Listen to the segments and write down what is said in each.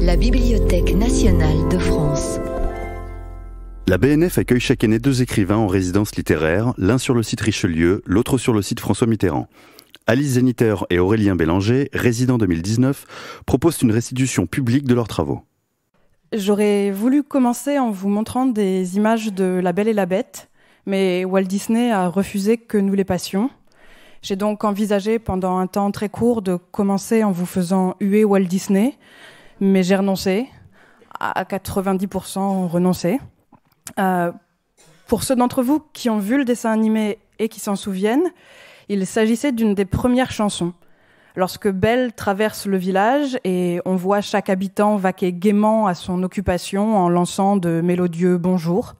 La Bibliothèque nationale de France. La BNF accueille chaque année 2 écrivains en résidence littéraire, l'un sur le site Richelieu, l'autre sur le site François Mitterrand. Alice Zeniter et Aurélien Bélanger, résidents 2019, proposent une restitution publique de leurs travaux. J'aurais voulu commencer en vous montrant des images de La Belle et la Bête, mais Walt Disney a refusé que nous les passions. J'ai donc envisagé pendant un temps très court de commencer en vous faisant huer Walt Disney, mais j'ai renoncé. À 90% renoncé. Pour ceux d'entre vous qui ont vu le dessin animé et qui s'en souviennent, il s'agissait d'une des premières chansons. Lorsque Belle traverse le village et on voit chaque habitant vaquer gaiement à son occupation en lançant de mélodieux bonjours.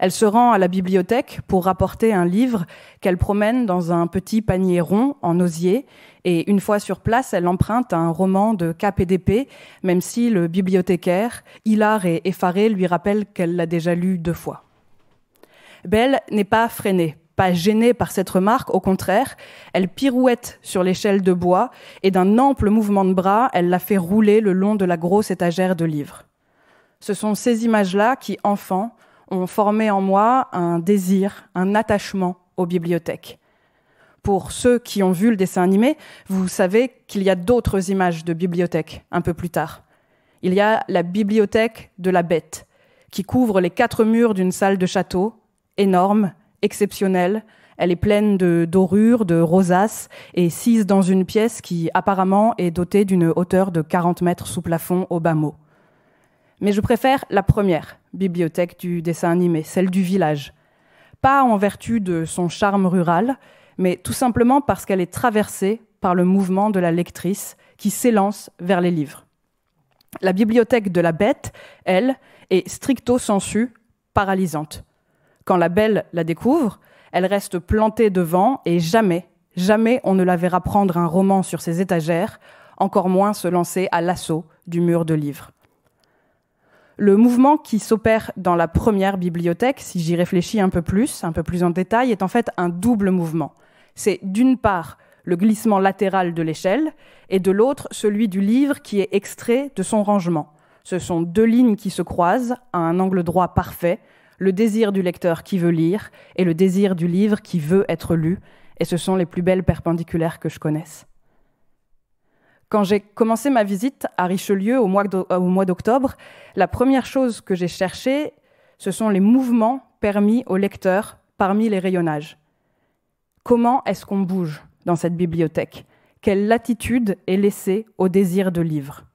Elle se rend à la bibliothèque pour rapporter un livre qu'elle promène dans un petit panier rond en osier. Et une fois sur place, elle emprunte un roman de Cap et d'Épée, même si le bibliothécaire, hilar et effaré, lui rappelle qu'elle l'a déjà lu 2 fois. Belle n'est pas freinée, pas gênée par cette remarque, au contraire, elle pirouette sur l'échelle de bois et d'un ample mouvement de bras, elle la fait rouler le long de la grosse étagère de livres. Ce sont ces images-là qui, enfant, ont formé en moi un désir, un attachement aux bibliothèques. Pour ceux qui ont vu le dessin animé, vous savez qu'il y a d'autres images de bibliothèques un peu plus tard. Il y a la bibliothèque de la Bête, qui couvre les 4 murs d'une salle de château, énorme, exceptionnelle. Elle est pleine de dorures, de rosaces, et sise dans une pièce qui apparemment est dotée d'une hauteur de 40 mètres sous plafond au bas mot. Mais je préfère la première bibliothèque du dessin animé, celle du village. Pas en vertu de son charme rural, mais tout simplement parce qu'elle est traversée par le mouvement de la lectrice qui s'élance vers les livres. La bibliothèque de la Bête, elle, est stricto sensu paralysante. Quand la Belle la découvre, elle reste plantée devant et jamais on ne la verra prendre un roman sur ses étagères, encore moins se lancer à l'assaut du mur de livres. Le mouvement qui s'opère dans la première bibliothèque, si j'y réfléchis un peu plus en détail, est en fait un double mouvement. C'est d'une part le glissement latéral de l'échelle et de l'autre celui du livre qui est extrait de son rangement. Ce sont 2 lignes qui se croisent à un angle droit parfait, le désir du lecteur qui veut lire et le désir du livre qui veut être lu, et ce sont les plus belles perpendiculaires que je connaisse. Quand j'ai commencé ma visite à Richelieu au mois d'octobre, la première chose que j'ai cherchée, ce sont les mouvements permis au lecteur parmi les rayonnages. Comment est-ce qu'on bouge dans cette bibliothèque ? Quelle latitude est laissée au désir de livre ?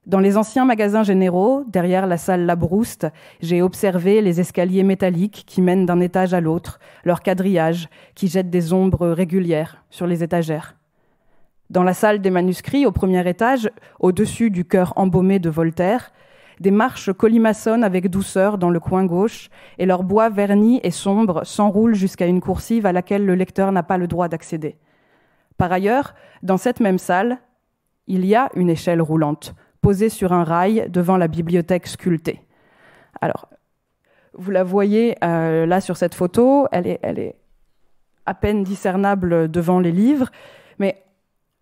Dans les anciens magasins généraux, derrière la salle Labrouste, j'ai observé les escaliers métalliques qui mènent d'un étage à l'autre, leur quadrillage qui jette des ombres régulières sur les étagères. Dans la salle des manuscrits, au premier étage, au-dessus du cœur embaumé de Voltaire, des marches colimaçonnent avec douceur dans le coin gauche et leur bois verni et sombre s'enroule jusqu'à une coursive à laquelle le lecteur n'a pas le droit d'accéder. Par ailleurs, dans cette même salle, il y a une échelle roulante, posée sur un rail devant la bibliothèque sculptée. Alors, vous la voyez là sur cette photo, elle est à peine discernable devant les livres, mais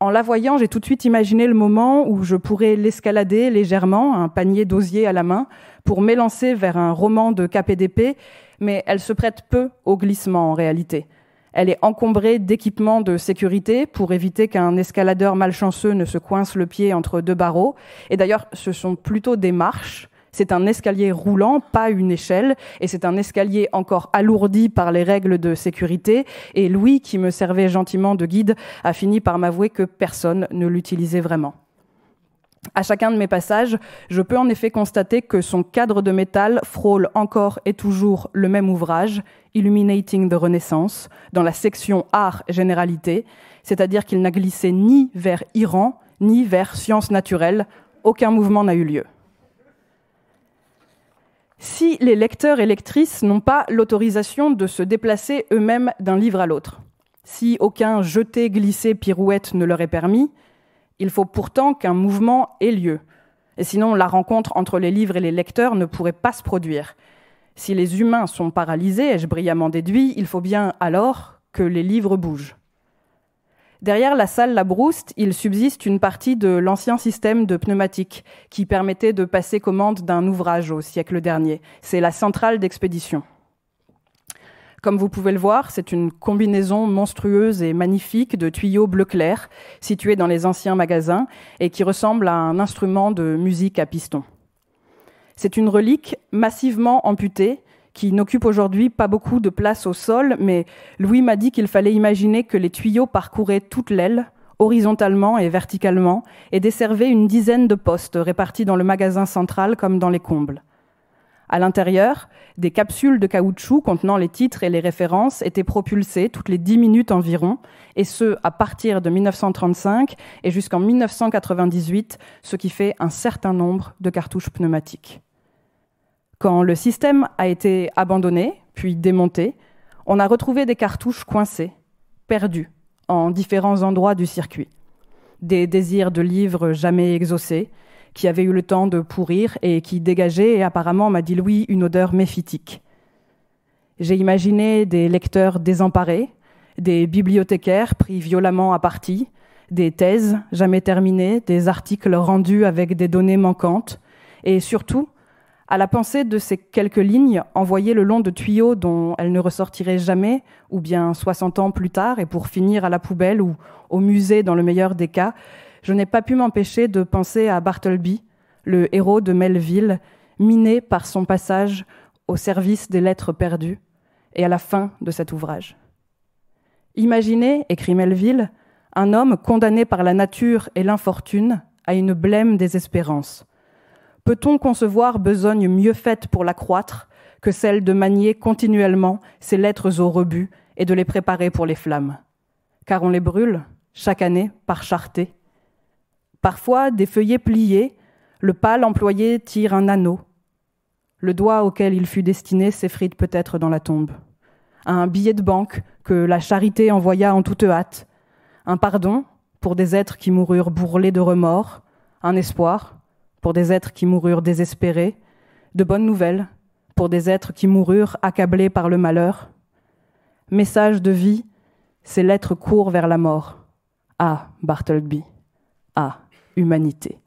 en la voyant, j'ai tout de suite imaginé le moment où je pourrais l'escalader légèrement, un panier d'osier à la main, pour m'élancer vers un roman de Cap et d'Épée, mais elle se prête peu au glissement en réalité. Elle est encombrée d'équipements de sécurité pour éviter qu'un escaladeur malchanceux ne se coince le pied entre 2 barreaux. Et d'ailleurs, ce sont plutôt des marches. C'est un escalier roulant, pas une échelle, et c'est un escalier encore alourdi par les règles de sécurité. Et Louis, qui me servait gentiment de guide, a fini par m'avouer que personne ne l'utilisait vraiment. À chacun de mes passages, je peux en effet constater que son cadre de métal frôle encore et toujours le même ouvrage, Illuminating the Renaissance, dans la section Art Généralité, c'est-à-dire qu'il n'a glissé ni vers Iran, ni vers Sciences naturelles. Aucun mouvement n'a eu lieu. Si les lecteurs et lectrices n'ont pas l'autorisation de se déplacer eux-mêmes d'un livre à l'autre, si aucun jeté, glissé, pirouette ne leur est permis, il faut pourtant qu'un mouvement ait lieu. Et sinon, la rencontre entre les livres et les lecteurs ne pourrait pas se produire. Si les humains sont paralysés, ai-je brillamment déduit, il faut bien alors que les livres bougent. Derrière la salle Labrouste, il subsiste une partie de l'ancien système de pneumatique qui permettait de passer commande d'un ouvrage au siècle dernier. C'est la centrale d'expédition. Comme vous pouvez le voir, c'est une combinaison monstrueuse et magnifique de tuyaux bleu clair situés dans les anciens magasins et qui ressemble à un instrument de musique à piston. C'est une relique massivement amputée qui n'occupe aujourd'hui pas beaucoup de place au sol, mais Louis m'a dit qu'il fallait imaginer que les tuyaux parcouraient toute l'aile, horizontalement et verticalement, et desservaient une dizaine de postes répartis dans le magasin central comme dans les combles. À l'intérieur, des capsules de caoutchouc contenant les titres et les références étaient propulsées toutes les 10 minutes environ, et ce, à partir de 1935 et jusqu'en 1998, ce qui fait un certain nombre de cartouches pneumatiques. Quand le système a été abandonné, puis démonté, on a retrouvé des cartouches coincées, perdues, en différents endroits du circuit. Des désirs de livres jamais exaucés, qui avaient eu le temps de pourrir et qui dégageaient, et apparemment, m'a dit Louis, une odeur méphitique. J'ai imaginé des lecteurs désemparés, des bibliothécaires pris violemment à partie, des thèses jamais terminées, des articles rendus avec des données manquantes, et surtout, à la pensée de ces quelques lignes envoyées le long de tuyaux dont elles ne ressortiraient jamais, ou bien 60 ans plus tard, et pour finir à la poubelle ou au musée dans le meilleur des cas, je n'ai pas pu m'empêcher de penser à Bartleby, le héros de Melville, miné par son passage au service des lettres perdues, et à la fin de cet ouvrage. Imaginez, écrit Melville, un homme condamné par la nature et l'infortune à une blême désespérance. Peut-on concevoir besogne mieux faite pour l'accroître que celle de manier continuellement ces lettres au rebut et de les préparer pour les flammes? Car on les brûle, chaque année, par charretée. Parfois, des feuillets pliés, le pâle employé tire un anneau. Le doigt auquel il fut destiné s'effrite peut-être dans la tombe. Un billet de banque que la charité envoya en toute hâte. Un pardon pour des êtres qui moururent bourrelés de remords. Un espoir pour des êtres qui moururent désespérés, de bonnes nouvelles pour des êtres qui moururent accablés par le malheur. Message de vie, ces lettres courent vers la mort. Ah, Bartleby. Ah, humanité.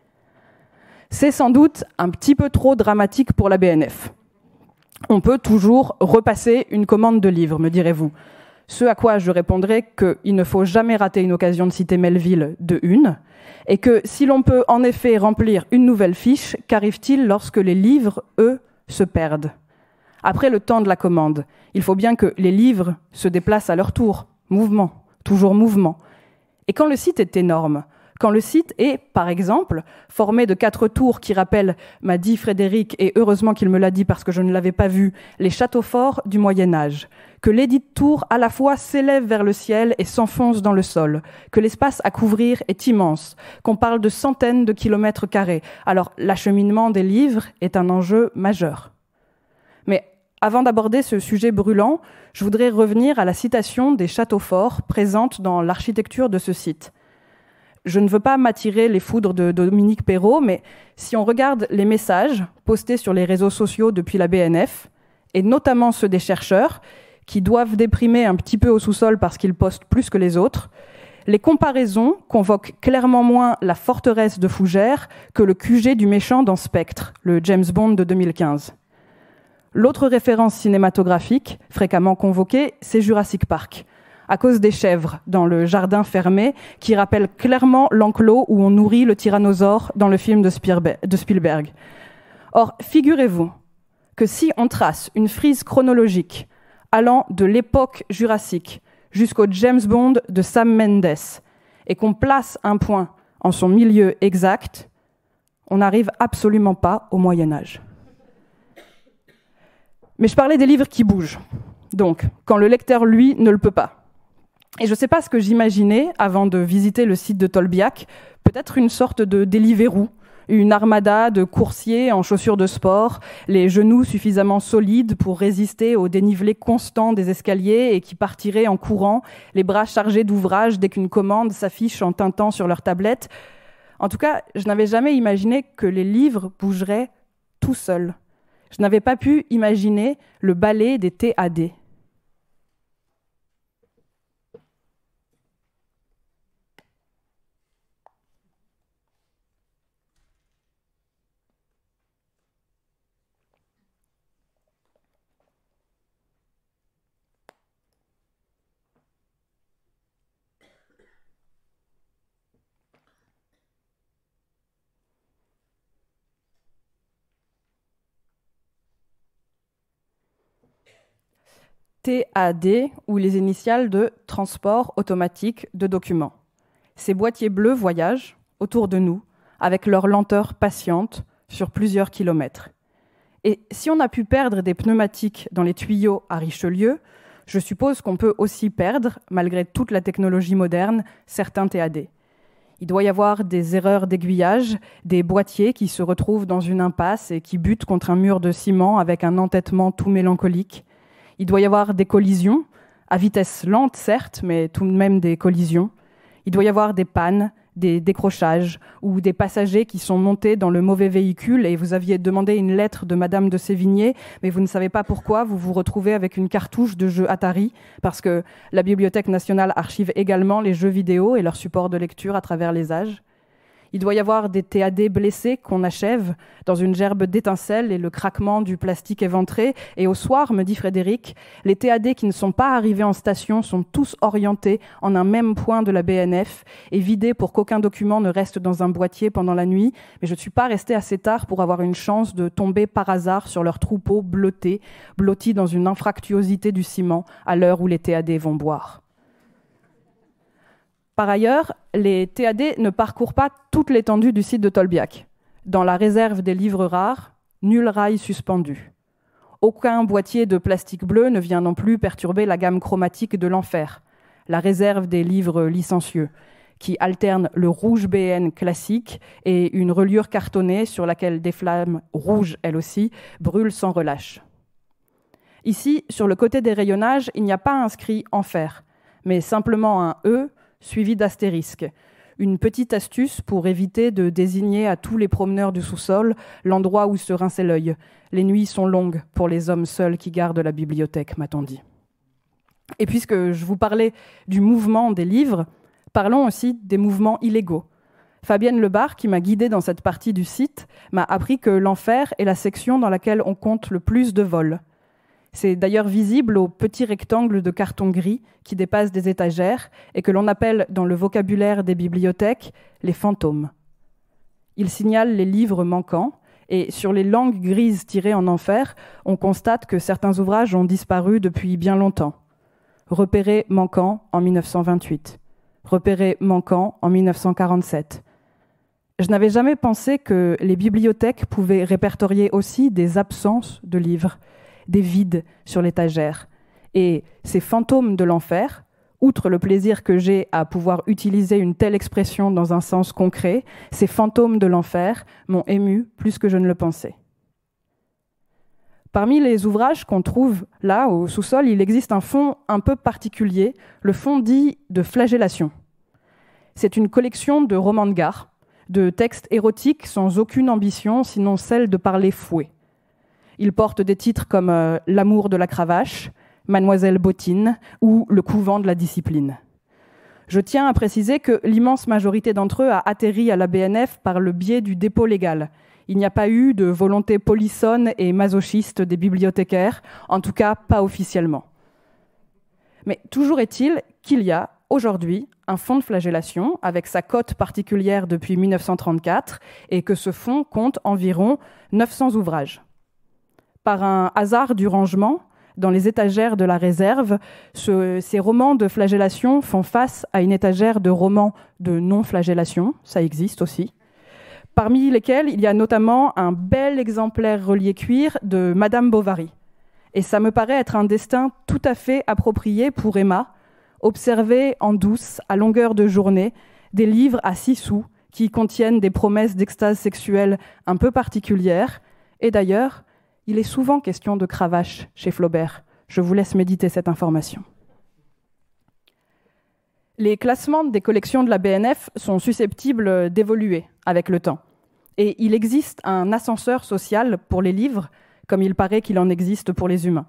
C'est sans doute un petit peu trop dramatique pour la BNF. On peut toujours repasser une commande de livres, me direz-vous. Ce à quoi je répondrai qu'il ne faut jamais rater une occasion de citer Melville de une, et que si l'on peut en effet remplir une nouvelle fiche, qu'arrive-t-il lorsque les livres, eux, se perdent? Après le temps de la commande, il faut bien que les livres se déplacent à leur tour, mouvement, toujours mouvement. Et quand le site est énorme, quand le site est, par exemple, formé de 4 tours qui rappellent, m'a dit Frédéric, et heureusement qu'il me l'a dit parce que je ne l'avais pas vu, les châteaux forts du Moyen-Âge, que lesdites tours à la fois s'élèvent vers le ciel et s'enfoncent dans le sol, que l'espace à couvrir est immense, qu'on parle de centaines de kilomètres carrés. Alors, l'acheminement des livres est un enjeu majeur. Mais avant d'aborder ce sujet brûlant, je voudrais revenir à la citation des châteaux forts présente dans l'architecture de ce site. Je ne veux pas m'attirer les foudres de Dominique Perrault, mais si on regarde les messages postés sur les réseaux sociaux depuis la BNF, et notamment ceux des chercheurs, qui doivent déprimer un petit peu au sous-sol parce qu'ils postent plus que les autres, les comparaisons convoquent clairement moins la forteresse de Fougères que le QG du méchant dans Spectre, le James Bond de 2015. L'autre référence cinématographique, fréquemment convoquée, c'est Jurassic Park, à cause des chèvres dans le jardin fermé, qui rappelle clairement l'enclos où on nourrit le tyrannosaure dans le film de Spielberg. Or, figurez-vous que si on trace une frise chronologique allant de l'époque jurassique jusqu'au James Bond de Sam Mendes, et qu'on place un point en son milieu exact, on n'arrive absolument pas au Moyen-Âge. Mais je parlais des livres qui bougent, donc quand le lecteur, lui, ne le peut pas. Et je ne sais pas ce que j'imaginais avant de visiter le site de Tolbiac, peut-être une sorte de Deliveroo, une armada de coursiers en chaussures de sport, les genoux suffisamment solides pour résister au dénivelé constant des escaliers et qui partiraient en courant, les bras chargés d'ouvrages dès qu'une commande s'affiche en tintant sur leur tablette. En tout cas, je n'avais jamais imaginé que les livres bougeraient tout seuls. Je n'avais pas pu imaginer le ballet des TAD. TAD, ou les initiales de transport automatique de documents. Ces boîtiers bleus voyagent autour de nous avec leur lenteur patiente sur plusieurs kilomètres. Et si on a pu perdre des pneumatiques dans les tuyaux à Richelieu, je suppose qu'on peut aussi perdre, malgré toute la technologie moderne, certains TAD. Il doit y avoir des erreurs d'aiguillage, des boîtiers qui se retrouvent dans une impasse et qui butent contre un mur de ciment avec un entêtement tout mélancolique. Il doit y avoir des collisions, à vitesse lente certes, mais tout de même des collisions. Il doit y avoir des pannes, des décrochages ou des passagers qui sont montés dans le mauvais véhicule et vous aviez demandé une lettre de Madame de Sévigné, mais vous ne savez pas pourquoi vous vous retrouvez avec une cartouche de jeu Atari, parce que la Bibliothèque nationale archive également les jeux vidéo et leurs supports de lecture à travers les âges. Il doit y avoir des TAD blessés qu'on achève dans une gerbe d'étincelles et le craquement du plastique éventré. Et au soir, me dit Frédéric, les TAD qui ne sont pas arrivés en station sont tous orientés en un même point de la BNF et vidés pour qu'aucun document ne reste dans un boîtier pendant la nuit. Mais je ne suis pas restée assez tard pour avoir une chance de tomber par hasard sur leur troupeau blotti dans une infractuosité du ciment à l'heure où les TAD vont boire. Par ailleurs, les TAD ne parcourent pas toute l'étendue du site de Tolbiac. Dans la réserve des livres rares, nul rail suspendu. Aucun boîtier de plastique bleu ne vient non plus perturber la gamme chromatique de l'enfer, la réserve des livres licencieux, qui alterne le rouge BN classique et une reliure cartonnée sur laquelle des flammes rouges, elles aussi, brûlent sans relâche. Ici, sur le côté des rayonnages, il n'y a pas inscrit enfer, mais simplement un E suivi d'astérisque. Une petite astuce pour éviter de désigner à tous les promeneurs du sous-sol l'endroit où se rinçait l'œil. Les nuits sont longues pour les hommes seuls qui gardent la bibliothèque, m'a-t-on dit. Et puisque je vous parlais du mouvement des livres, parlons aussi des mouvements illégaux. Fabienne Lebar, qui m'a guidée dans cette partie du site, m'a appris que l'enfer est la section dans laquelle on compte le plus de vols. C'est d'ailleurs visible au petit rectangle de carton gris qui dépasse des étagères et que l'on appelle dans le vocabulaire des bibliothèques les fantômes. Il signale les livres manquants et sur les langues grises tirées en enfer, on constate que certains ouvrages ont disparu depuis bien longtemps. Repéré manquant en 1928, repéré manquant en 1947. Je n'avais jamais pensé que les bibliothèques pouvaient répertorier aussi des absences de livres, des vides sur l'étagère. Et ces fantômes de l'enfer, outre le plaisir que j'ai à pouvoir utiliser une telle expression dans un sens concret, ces fantômes de l'enfer m'ont ému plus que je ne le pensais. Parmi les ouvrages qu'on trouve là, au sous-sol, il existe un fond un peu particulier, le fond dit de flagellation. C'est une collection de romans de gare, de textes érotiques sans aucune ambition, sinon celle de parler fouet. Il porte des titres comme « L'amour de la cravache »,« Mademoiselle Bottine » ou « Le couvent de la discipline ». Je tiens à préciser que l'immense majorité d'entre eux a atterri à la BNF par le biais du dépôt légal. Il n'y a pas eu de volonté polissonne et masochiste des bibliothécaires, en tout cas pas officiellement. Mais toujours est-il qu'il y a aujourd'hui un fonds de flagellation avec sa cote particulière depuis 1934 et que ce fonds compte environ 900 ouvrages. Par un hasard du rangement, dans les étagères de la réserve, ces romans de flagellation font face à une étagère de romans de non-flagellation, ça existe aussi, parmi lesquels il y a notamment un bel exemplaire relié cuir de Madame Bovary. Et ça me paraît être un destin tout à fait approprié pour Emma, observer en douce, à longueur de journée, des livres à 6 sous qui contiennent des promesses d'extase sexuelle un peu particulières. Et d'ailleurs, il est souvent question de cravache chez Flaubert. Je vous laisse méditer cette information. Les classements des collections de la BNF sont susceptibles d'évoluer avec le temps. Et il existe un ascenseur social pour les livres, comme il paraît qu'il en existe pour les humains.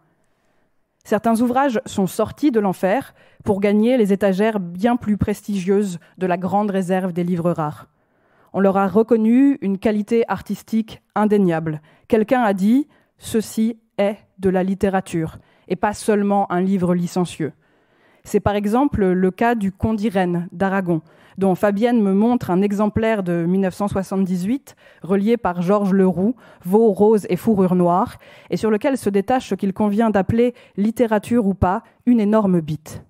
Certains ouvrages sont sortis de l'enfer pour gagner les étagères bien plus prestigieuses de la grande réserve des livres rares. On leur a reconnu une qualité artistique indéniable. Quelqu'un a dit « Ceci est de la littérature » et pas seulement un livre licencieux. C'est par exemple le cas du Conte d'Irène d'Aragon, dont Fabienne me montre un exemplaire de 1978, relié par Georges Leroux, Veau, rose et fourrure noire, et sur lequel se détache ce qu'il convient d'appeler, littérature ou pas, une énorme bite.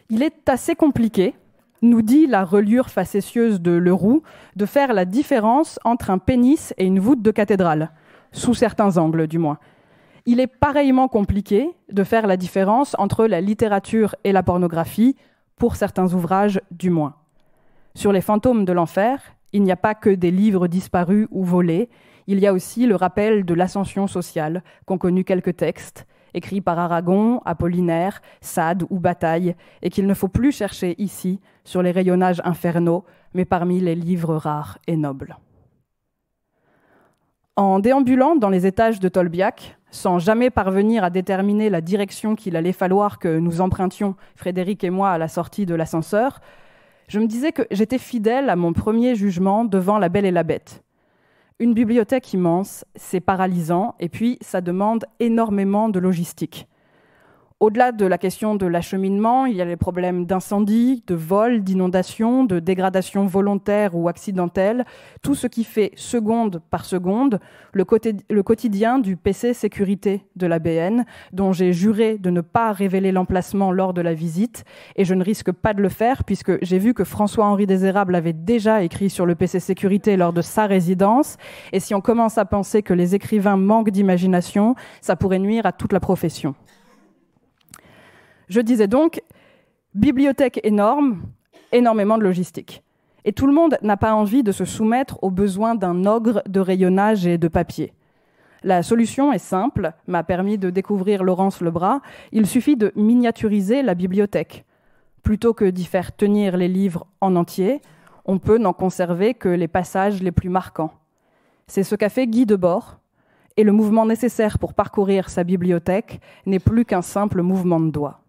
Il est assez compliqué, nous dit la reliure facétieuse de Leroux, de faire la différence entre un pénis et une voûte de cathédrale, sous certains angles du moins. Il est pareillement compliqué de faire la différence entre la littérature et la pornographie, pour certains ouvrages du moins. Sur les fantômes de l'enfer, il n'y a pas que des livres disparus ou volés, il y a aussi le rappel de l'ascension sociale, qu'ont connu quelques textes, écrits par Aragon, Apollinaire, Sade ou Bataille, et qu'il ne faut plus chercher ici, sur les rayonnages infernaux, mais parmi les livres rares et nobles. En déambulant dans les étages de Tolbiac, sans jamais parvenir à déterminer la direction qu'il allait falloir que nous empruntions, Frédéric et moi, à la sortie de l'ascenseur, je me disais que j'étais fidèle à mon premier jugement devant La Belle et la Bête. Une bibliothèque immense, c'est paralysant, et puis ça demande énormément de logistique. Au-delà de la question de l'acheminement, il y a les problèmes d'incendie, de vol, d'inondation, de dégradation volontaire ou accidentelle, tout ce qui fait seconde par seconde le quotidien du PC sécurité de la BN, dont j'ai juré de ne pas révéler l'emplacement lors de la visite, et je ne risque pas de le faire puisque j'ai vu que François-Henri Désérable avait déjà écrit sur le PC sécurité lors de sa résidence, et si on commence à penser que les écrivains manquent d'imagination, ça pourrait nuire à toute la profession. Je disais donc, bibliothèque énorme, énormément de logistique. Et tout le monde n'a pas envie de se soumettre aux besoins d'un ogre de rayonnage et de papier. La solution est simple, m'a permis de découvrir Laurence Lebras, il suffit de miniaturiser la bibliothèque. Plutôt que d'y faire tenir les livres en entier, on peut n'en conserver que les passages les plus marquants. C'est ce qu'a fait Guy Debord, et le mouvement nécessaire pour parcourir sa bibliothèque n'est plus qu'un simple mouvement de doigts.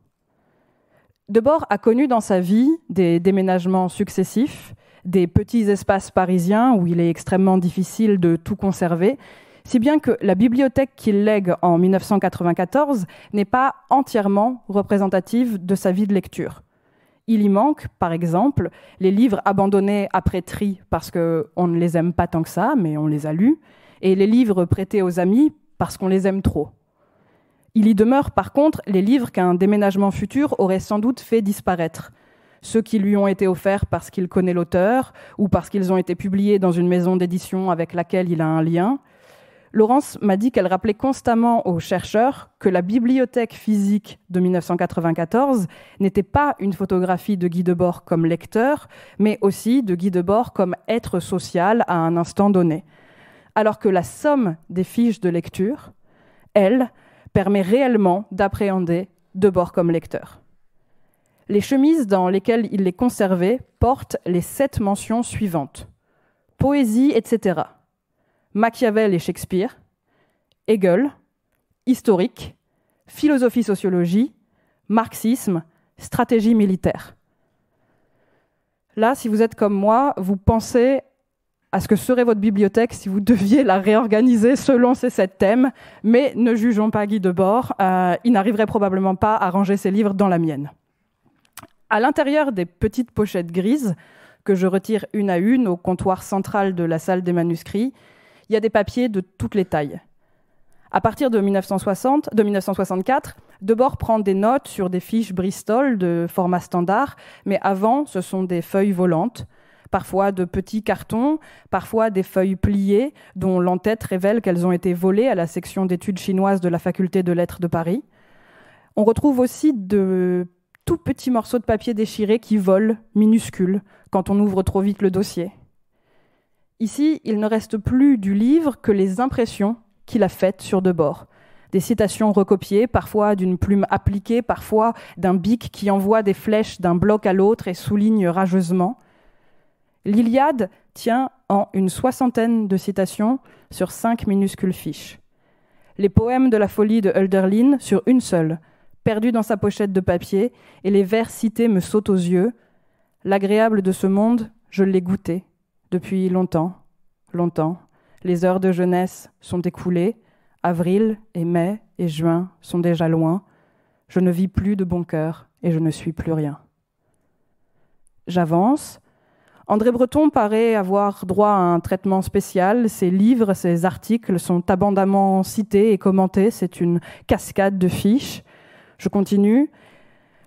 Debord a connu dans sa vie des déménagements successifs, des petits espaces parisiens où il est extrêmement difficile de tout conserver, si bien que la bibliothèque qu'il lègue en 1994 n'est pas entièrement représentative de sa vie de lecture. Il y manque, par exemple, les livres abandonnés après tri parce qu'on ne les aime pas tant que ça, mais on les a lus, et les livres prêtés aux amis parce qu'on les aime trop. Il y demeure par contre les livres qu'un déménagement futur aurait sans doute fait disparaître. Ceux qui lui ont été offerts parce qu'il connaît l'auteur ou parce qu'ils ont été publiés dans une maison d'édition avec laquelle il a un lien. Laurence m'a dit qu'elle rappelait constamment aux chercheurs que la bibliothèque physique de 1994 n'était pas une photographie de Guy Debord comme lecteur, mais aussi de Guy Debord comme être social à un instant donné. Alors que la somme des fiches de lecture, elle, permet réellement d'appréhender Debord comme lecteur. Les chemises dans lesquelles il les conservait portent les 7 mentions suivantes. Poésie, etc. Machiavel et Shakespeare, Hegel, historique, philosophie-sociologie, marxisme, stratégie militaire. Là, si vous êtes comme moi, vous pensez à ce que serait votre bibliothèque si vous deviez la réorganiser selon ces 7 thèmes, mais ne jugeons pas Guy Debord, il n'arriverait probablement pas à ranger ses livres dans la mienne. À l'intérieur des petites pochettes grises, que je retire une à une au comptoir central de la salle des manuscrits, il y a des papiers de toutes les tailles. À partir de 1964, Debord prend des notes sur des fiches Bristol de format standard, mais avant, ce sont des feuilles volantes, parfois de petits cartons, parfois des feuilles pliées, dont l'entête révèle qu'elles ont été volées à la section d'études chinoises de la faculté de lettres de Paris. On retrouve aussi de tout petits morceaux de papier déchirés qui volent, minuscules, quand on ouvre trop vite le dossier. Ici, il ne reste plus du livre que les impressions qu'il a faites sur Debord. Des citations recopiées, parfois d'une plume appliquée, parfois d'un bic qui envoie des flèches d'un bloc à l'autre et souligne rageusement. L'Iliade tient en une 60aine de citations sur 5 minuscules fiches. Les poèmes de la folie de Hölderlin sur une seule, perdus dans sa pochette de papier, et les vers cités me sautent aux yeux. L'agréable de ce monde, je l'ai goûté depuis longtemps, longtemps. Les heures de jeunesse sont écoulées, avril et mai et juin sont déjà loin. Je ne vis plus de bon cœur et je ne suis plus rien. J'avance. André Breton paraît avoir droit à un traitement spécial. Ses livres, ses articles sont abondamment cités et commentés. C'est une cascade de fiches. Je continue.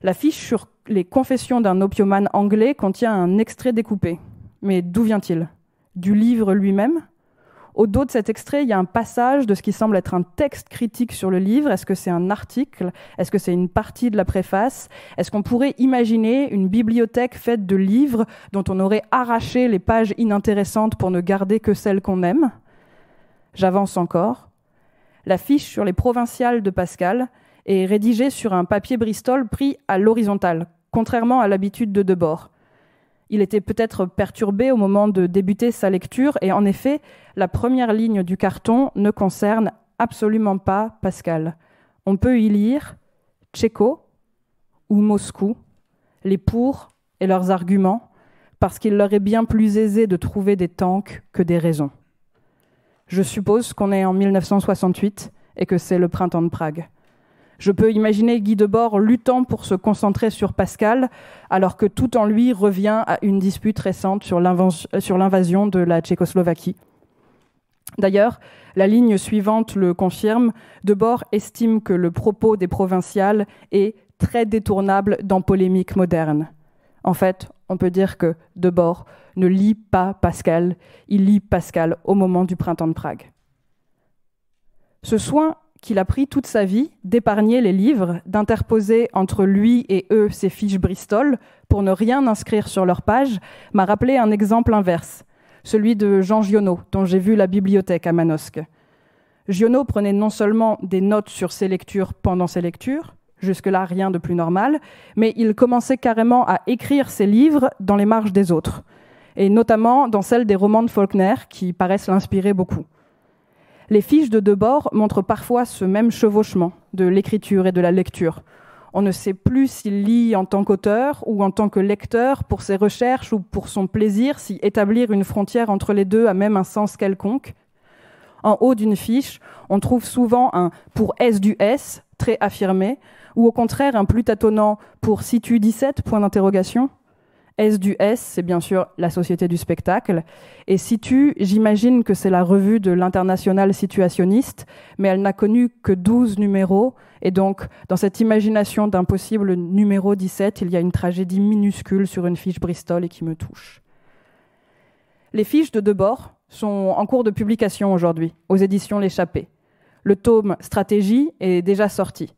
La fiche sur les confessions d'un opiomane anglais contient un extrait découpé. Mais d'où vient-il ? Du livre lui-même ? Au dos de cet extrait, il y a un passage de ce qui semble être un texte critique sur le livre. Est-ce que c'est un article ? Est-ce que c'est une partie de la préface ? Est-ce qu'on pourrait imaginer une bibliothèque faite de livres dont on aurait arraché les pages inintéressantes pour ne garder que celles qu'on aime ? J'avance encore. La fiche sur les provinciales de Pascal est rédigée sur un papier Bristol pris à l'horizontale, contrairement à l'habitude de Debord. Il était peut-être perturbé au moment de débuter sa lecture et en effet, la première ligne du carton ne concerne absolument pas Pascal. On peut y lire Tchéco ou Moscou, les pour et leurs arguments, parce qu'il leur est bien plus aisé de trouver des tanks que des raisons. Je suppose qu'on est en 1968 et que c'est le printemps de Prague. Je peux imaginer Guy Debord luttant pour se concentrer sur Pascal, alors que tout en lui revient à une dispute récente sur l'invasion de la Tchécoslovaquie. D'ailleurs, la ligne suivante le confirme, Debord estime que le propos des provinciales est très détournable dans polémique moderne. En fait, on peut dire que Debord ne lit pas Pascal, il lit Pascal au moment du printemps de Prague. Ce soin qu'il a pris toute sa vie d'épargner les livres, d'interposer entre lui et eux ses fiches Bristol pour ne rien inscrire sur leur page, m'a rappelé un exemple inverse, celui de Jean Giono, dont j'ai vu la bibliothèque à Manosque. Giono prenait non seulement des notes sur ses lectures pendant ses lectures, jusque-là rien de plus normal, mais il commençait carrément à écrire ses livres dans les marges des autres, et notamment dans celles des romans de Faulkner qui paraissent l'inspirer beaucoup. Les fiches de Debord montrent parfois ce même chevauchement de l'écriture et de la lecture. On ne sait plus s'il lit en tant qu'auteur ou en tant que lecteur pour ses recherches ou pour son plaisir, si établir une frontière entre les deux a même un sens quelconque. En haut d'une fiche, on trouve souvent un « pour S du S » très affirmé, ou au contraire un plus tâtonnant « pour situ 17 » point d'interrogation. S du S, c'est bien sûr la Société du spectacle. Et Situ, j'imagine que c'est la revue de l'Internationale situationniste, mais elle n'a connu que 12 numéros. Et donc, dans cette imagination d'un possible numéro 17, il y a une tragédie minuscule sur une fiche Bristol et qui me touche. Les fiches de Debord sont en cours de publication aujourd'hui, aux éditions L'Échappée. Le tome Stratégie est déjà sorti.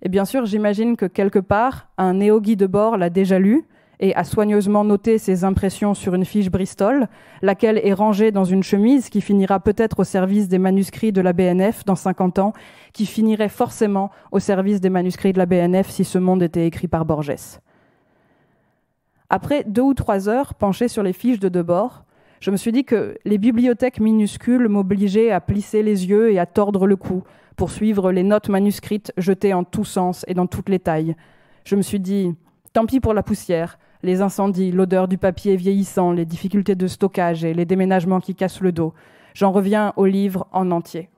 Et bien sûr, j'imagine que quelque part, un néo-Guy Debord l'a déjà lu, et a soigneusement noté ses impressions sur une fiche Bristol, laquelle est rangée dans une chemise qui finira peut-être au service des manuscrits de la BNF dans 50 ans, qui finirait forcément au service des manuscrits de la BNF si ce monde était écrit par Borges. Après 2 ou 3 heures penchées sur les fiches de Debord, je me suis dit que les bibliothèques minuscules m'obligeaient à plisser les yeux et à tordre le cou pour suivre les notes manuscrites jetées en tous sens et dans toutes les tailles. Je me suis dit, tant pis pour la poussière, les incendies, l'odeur du papier vieillissant, les difficultés de stockage et les déménagements qui cassent le dos. J'en reviens au livre en entier.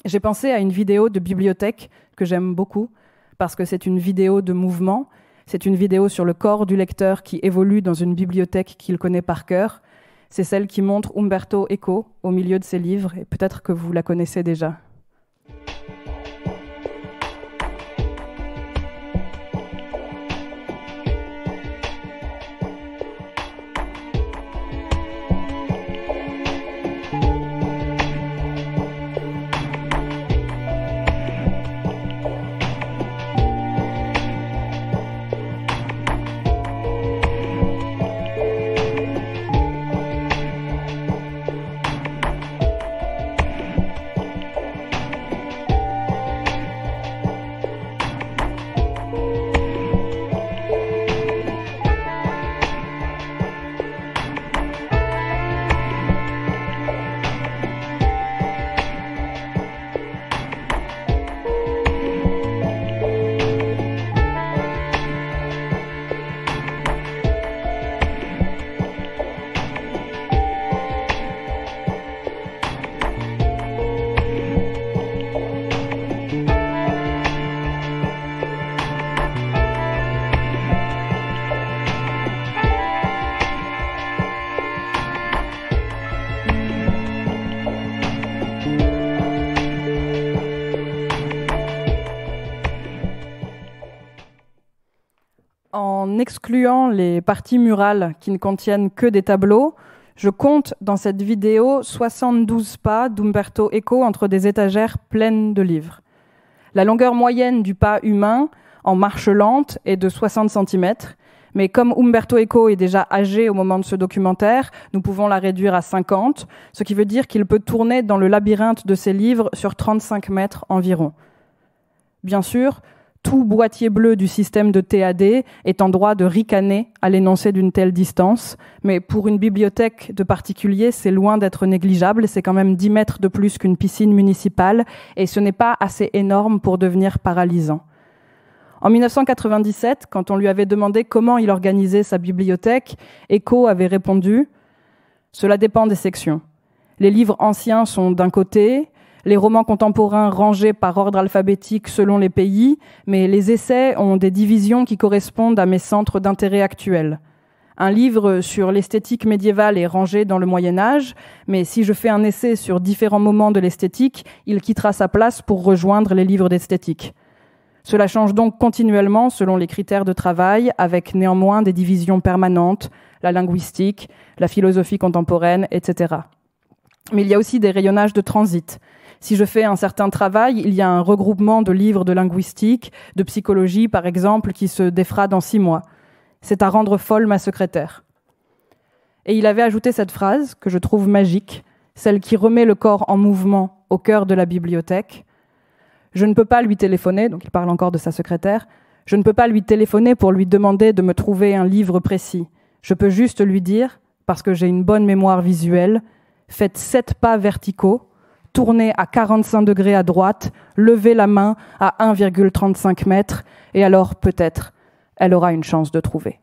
J'ai pensé à une vidéo de bibliothèque que j'aime beaucoup, parce que c'est une vidéo de mouvement, c'est une vidéo sur le corps du lecteur qui évolue dans une bibliothèque qu'il connaît par cœur. C'est celle qui montre Umberto Eco au milieu de ses livres, et peut-être que vous la connaissez déjà. excluant les parties murales qui ne contiennent que des tableaux, je compte dans cette vidéo 72 pas d'Umberto Eco entre des étagères pleines de livres. La longueur moyenne du pas humain en marche lente est de 60 cm, mais comme Umberto Eco est déjà âgé au moment de ce documentaire, nous pouvons la réduire à 50, ce qui veut dire qu'il peut tourner dans le labyrinthe de ses livres sur 35 mètres environ. Bien sûr, tout boîtier bleu du système de TAD est en droit de ricaner à l'énoncé d'une telle distance, mais pour une bibliothèque de particulier, c'est loin d'être négligeable, c'est quand même 10 mètres de plus qu'une piscine municipale, et ce n'est pas assez énorme pour devenir paralysant. En 1997, quand on lui avait demandé comment il organisait sa bibliothèque, Eco avait répondu « Cela dépend des sections. Les livres anciens sont d'un côté, les romans contemporains rangés par ordre alphabétique selon les pays, mais les essais ont des divisions qui correspondent à mes centres d'intérêt actuels. Un livre sur l'esthétique médiévale est rangé dans le Moyen-Âge, mais si je fais un essai sur différents moments de l'esthétique, il quittera sa place pour rejoindre les livres d'esthétique. Cela change donc continuellement selon les critères de travail, avec néanmoins des divisions permanentes, la linguistique, la philosophie contemporaine, etc. Mais il y a aussi des rayonnages de transit. Si je fais un certain travail, il y a un regroupement de livres de linguistique, de psychologie par exemple, qui se défera dans 6 mois. C'est à rendre folle ma secrétaire. Et il avait ajouté cette phrase, que je trouve magique, celle qui remet le corps en mouvement au cœur de la bibliothèque. Je ne peux pas lui téléphoner, donc il parle encore de sa secrétaire, je ne peux pas lui téléphoner pour lui demander de me trouver un livre précis. Je peux juste lui dire, parce que j'ai une bonne mémoire visuelle, faites 7 pas verticaux, tournez à 45 degrés à droite, levez la main à 1,35 mètres, et alors peut-être, elle aura une chance de trouver.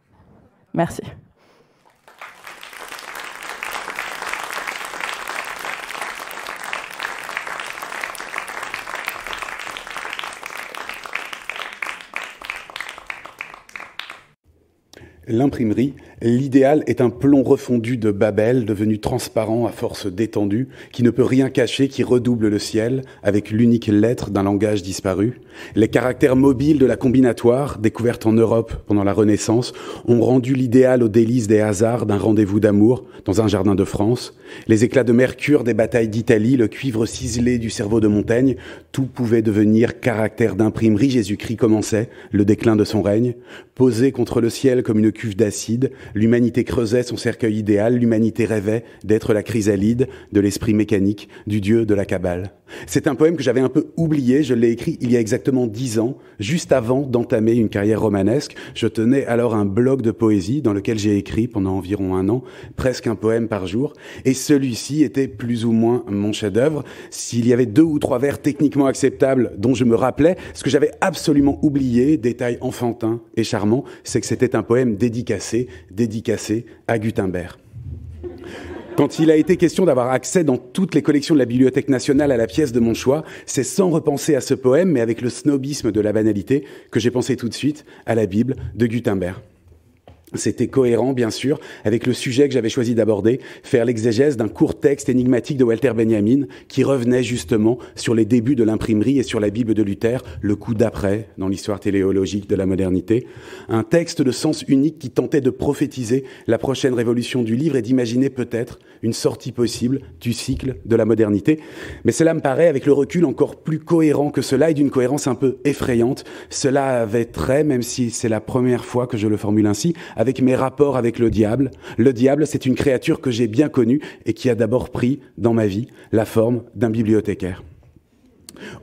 Merci. L'imprimerie, l'idéal est un plomb refondu de Babel, devenu transparent à force d'étendue, qui ne peut rien cacher, qui redouble le ciel, avec l'unique lettre d'un langage disparu. Les caractères mobiles de la combinatoire, découverte en Europe pendant la Renaissance, ont rendu l'idéal aux délices des hasards d'un rendez-vous d'amour dans un jardin de France. Les éclats de mercure des batailles d'Italie, le cuivre ciselé du cerveau de Montaigne, tout pouvait devenir caractère d'imprimerie. Jésus-Christ commençait le déclin de son règne. Posé contre le ciel comme une cuve d'acide, l'humanité creusait son cercueil idéal, l'humanité rêvait d'être la chrysalide de l'esprit mécanique du dieu de la Kabbale. C'est un poème que j'avais un peu oublié, je l'ai écrit il y a exactement 10 ans, juste avant d'entamer une carrière romanesque. Je tenais alors un blog de poésie dans lequel j'ai écrit pendant environ 1 an, presque un poème par jour, et celui-ci était plus ou moins mon chef-d'œuvre. S'il y avait 2 ou 3 vers techniquement acceptables dont je me rappelais, ce que j'avais absolument oublié, détail enfantin et charmant, c'est que c'était un poème dédicacé à Gutenberg. Quand il a été question d'avoir accès dans toutes les collections de la Bibliothèque nationale à la pièce de mon choix, c'est sans repenser à ce poème, mais avec le snobisme de la banalité, que j'ai pensé tout de suite à la Bible de Gutenberg. C'était cohérent, bien sûr, avec le sujet que j'avais choisi d'aborder, faire l'exégèse d'un court texte énigmatique de Walter Benjamin, qui revenait justement sur les débuts de l'imprimerie et sur la Bible de Luther, le coup d'après dans l'histoire téléologique de la modernité. Un texte de sens unique qui tentait de prophétiser la prochaine révolution du livre et d'imaginer peut-être une sortie possible du cycle de la modernité. Mais cela me paraît, avec le recul, encore plus cohérent que cela et d'une cohérence un peu effrayante. Cela avait trait, même si c'est la première fois que je le formule ainsi, avec mes rapports avec le diable. Le diable, c'est une créature que j'ai bien connue et qui a d'abord pris, dans ma vie, la forme d'un bibliothécaire.